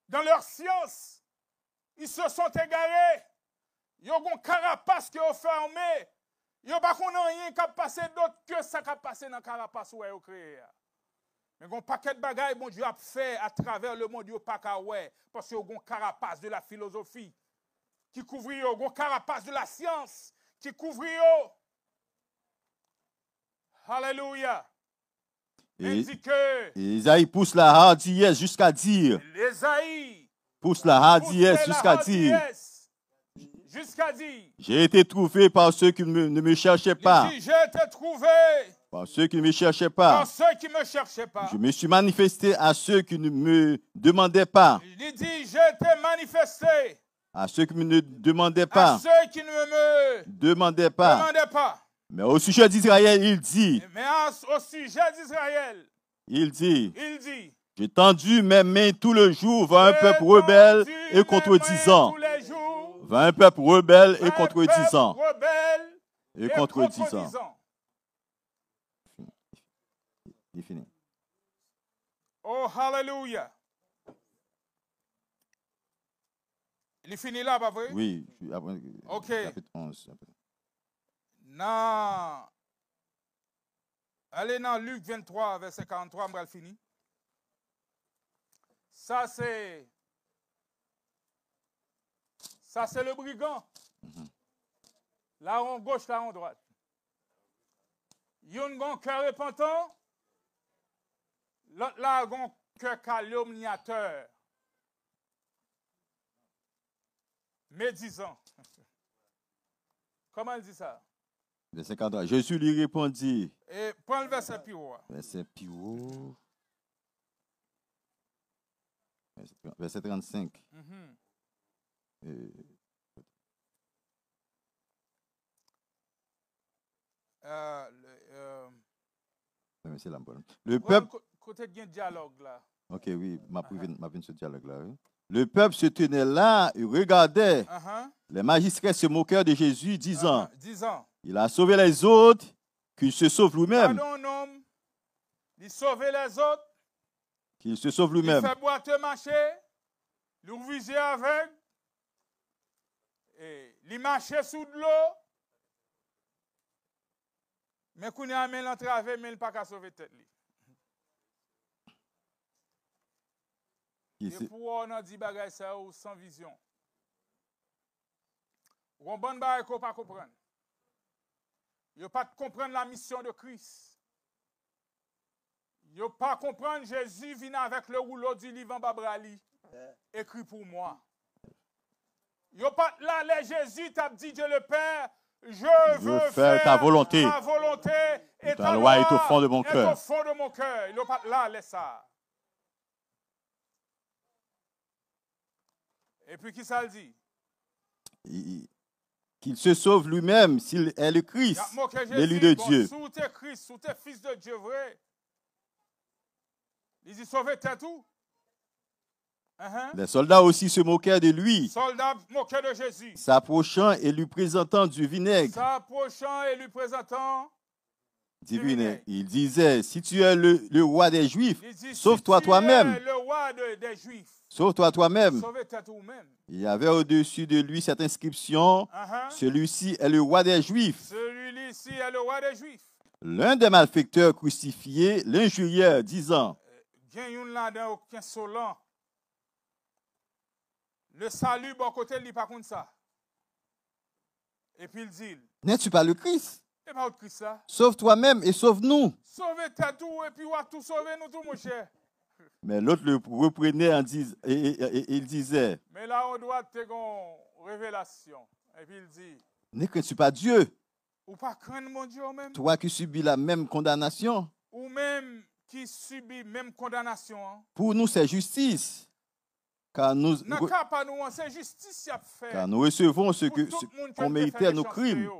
dans leur science. Ils se sont égarés. Ils ont une carapace qui est fermée. Ils n'ont pas rien qui a passé d'autre que ça qui a passé dans la carapace où ils ont créé. Mais il y a un paquet de bagailles que Dieu a fait à travers le monde, parce qu'il y a une carapace de la philosophie qui couvre, il y a une carapace de la science qui couvre. Alléluia. Et Isaïe pousse la hardiesse jusqu'à dire. Isaïe pousse la hardiesse jusqu'à dire. J'ai été trouvé par ceux qui ne me cherchaient pas. J'ai été trouvé par ceux qui ne me cherchaient pas. Par ceux qui me cherchaient pas. Je me suis manifesté à ceux qui ne me demandaient pas. Il dit, j'ai été manifesté à ceux qui ne demandaient pas. À ceux qui ne me demandaient pas. Mais au sujet d'Israël, il dit. Mais au sujet d'Israël, il dit. J'ai tendu mes mains tout le jour vers un peuple rebelle et contredisant. Vers un peuple rebelle et contredisant. Et contredisant. Il est fini. Oh, hallelujah. Il est fini là, pas vrai? Oui. OK. Chapitre 11. Non. Allez dans Luc 23, verset 43, on va le finir. Ça, c'est le brigand. Là en gauche, là en droite. Il y a un cœur repentant. L'autre là, un cœur calomniateur. Médisant. Comment il dit ça? Verset 43. Jésus lui répondit. Et prends le verset plus haut. Verset plus haut. Verset 35. Le peuple. Côté de dialogue là. Ok, oui, m'a vu ce dialogue là. Oui. Le peuple se tenait là et regardait. Les magistrats se moquèrent de Jésus, disant, il a sauvé les autres, qu'il se sauve lui-même. Il sauve les autres. Qu'il se sauve lui-même. Il fait boiter marcher. Il ouvre avec. Il marche sous de l'eau. Mais qu'on a amené l'entrave, mais il n'a pas qu'à sauver tête. Et pour on a dit bagay ça sans vision. On bon bagay qu'on pas comprendre. Yo pas comprendre la mission de Christ. Yo pas comprendre Jésus vient avec le rouleau du livre en Babrali écrit pour moi. Yo pas là les Jésus t'a dit Dieu le Père, je veux faire ta volonté. Ta volonté et ta loi est au fond de mon cœur. Au fond de mon cœur. Yo pas là laisse ça. Et puis, qui ça le dit? Qu'il se sauve lui-même s'il est le Christ, l'élu de Dieu. Sous tes Christ, sous tes fils de Dieu, vrai. Il dit sauver tes tout. Les soldats aussi se moquaient de lui. Soldats moquaient de Jésus. S'approchant et lui présentant du vinaigre. S'approchant et lui présentant du vinaigre. Il disait, si tu es le roi des Juifs, sauve-toi toi-même. Le roi des Juifs. Sauve-toi toi-même. Sauve-toi-même. Il y avait au-dessus de lui cette inscription. Celui-ci est le roi des Juifs. Celui-ci est le roi des Juifs. L'un des malfaiteurs crucifiés l'injuriait, disant, le salut, bon côté, il pas contre ça. Et puis il dit, n'es-tu pas le Christ? Sauve toi-même et sauve-nous. Sauve tout et puis tout sauver nous tout, mon cher. Mais l'autre le reprenait et il disait. Mais là, on doit te une révélation. Et puis il dit. Ne crains-tu pas Dieu? Ou pas craindre mon Dieu même? Toi qui subis la même condamnation. Ou même qui subit même condamnation. Hein? Pour nous, c'est justice. Car nous, c'est justice fait. Car nous recevons ce qu'on méritait à nos crimes.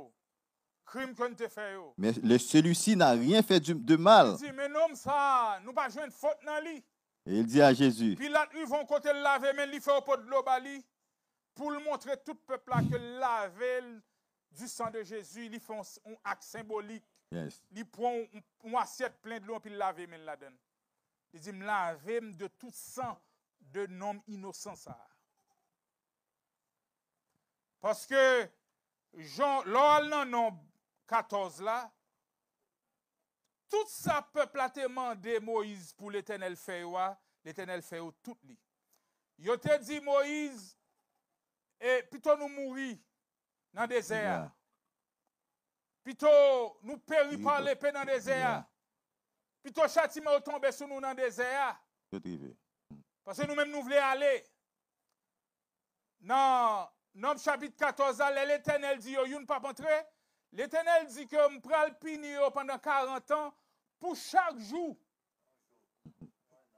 Mais celui-ci n'a rien fait de mal. Il dit, mais non, ça, nous pas jouer une faute dans lui. Et il dit à Jésus. Puis là, ils vont côté laver, mais il fait au pot de l'eau bali. Pour le montrer tout le peuple là que laver du sang de Jésus, il fait un acte symbolique. Yes. Il prend une assiette pleine de l'eau puis il lave mais la donne. Il dit, me laver de tout sang de nom innocent ça. Parce que Jean, lors non 14 là, tout ça peuple a demandé Moïse pour l'Éternel fait tout li. Il te dit Moïse et plutôt nous mourir dans le désert. Yeah. Plutôt nous périr par l'épée dans le désert. Yeah. Plutôt châtiment tomber sur nous dans le désert. Parce que nous-mêmes nous voulons aller. Dans chapitre 14, l'Éternel dit, vous ne pas entrer. L'Éternel dit que je vais le punir pendant 40 ans pour chaque jour.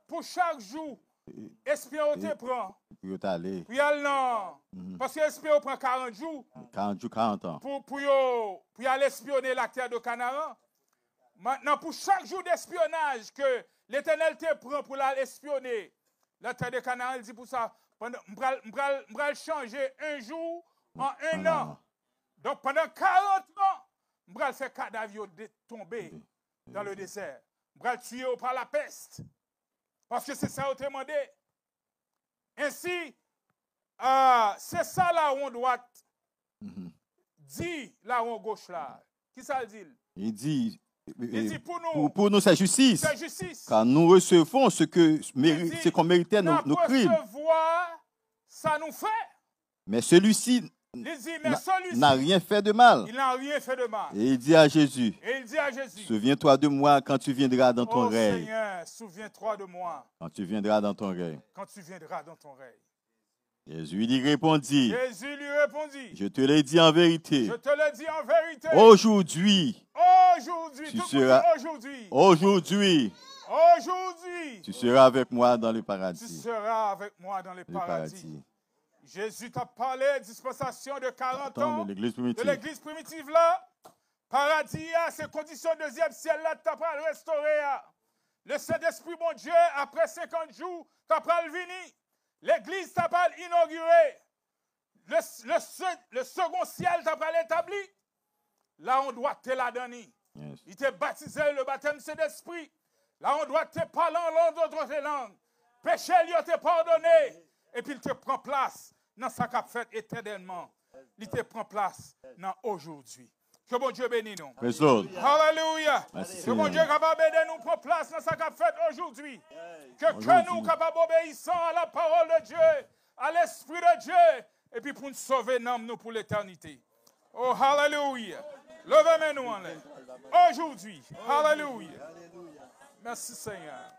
Pour chaque jour. Espion te prend. Puis aller. Puis aller non. Parce que espion prend 40 jours. 40 ans. Pour aller espionner la terre de Canaan. Maintenant, pour chaque jour d'espionnage que l'Éternel te prend pour aller espionner la terre de Canaan, il dit pour ça, je vais changer un jour en un an. Donc pendant 40 ans, je vais faire cadavre tomber dans le désert. Je vais tuer par la peste. Parce que c'est ça qu'on t'a demandé. Ainsi, c'est ça là où on doit dire, là où on gauche là. Qui ça dit? Il dit pour nous, c'est justice. C'est justice. Car nous recevons ce qu'on méritait nos crimes. Ça nous fait. Mais celui-ci n'a rien fait de mal. Il n'a rien fait de mal. Et il dit à Jésus. Souviens-toi de moi quand tu viendras dans ton règne. Seigneur, souviens-toi de moi. Quand tu viendras dans ton règne. Quand tu viendras dans ton règne. Jésus lui répondit. Jésus lui répondit. Je te l'ai dit en vérité. Je te l'ai dit en vérité. Aujourd'hui. Aujourd'hui. Tu seras. Aujourd'hui. Tu seras avec moi dans le paradis. Tu seras avec moi dans le paradis. Jésus t'a parlé de dispensation de 40 ans de l'église primitive là. Paradis, ces conditions de deuxième ciel là, t'as pas le restaurer. Le Saint-Esprit, mon Dieu, après 50 jours, t'as pas le vini. L'église t'a pas inauguré. Le second ciel t'a pas l'établi. Là, on doit te la donner. Yes. Il t'a baptisé le baptême de Saint-Esprit. Là, on doit te parler en d'autres langues. Péché, il t'a pardonné. Et puis, il te prend place dans sa cap fait éternellement. Il te prend place dans aujourd'hui. Que bon Dieu bénisse nous. Alléluia. Que bon Dieu capable d'aider nous prendre place dans sa cap fait aujourd'hui. Que nous capables d'obéissant à la parole de Dieu, à l'Esprit de Dieu, et puis pour nous sauver nous pour l'éternité. Oh, hallelujah. Levez-nous en l'air. Aujourd'hui. Hallelujah. Merci Seigneur.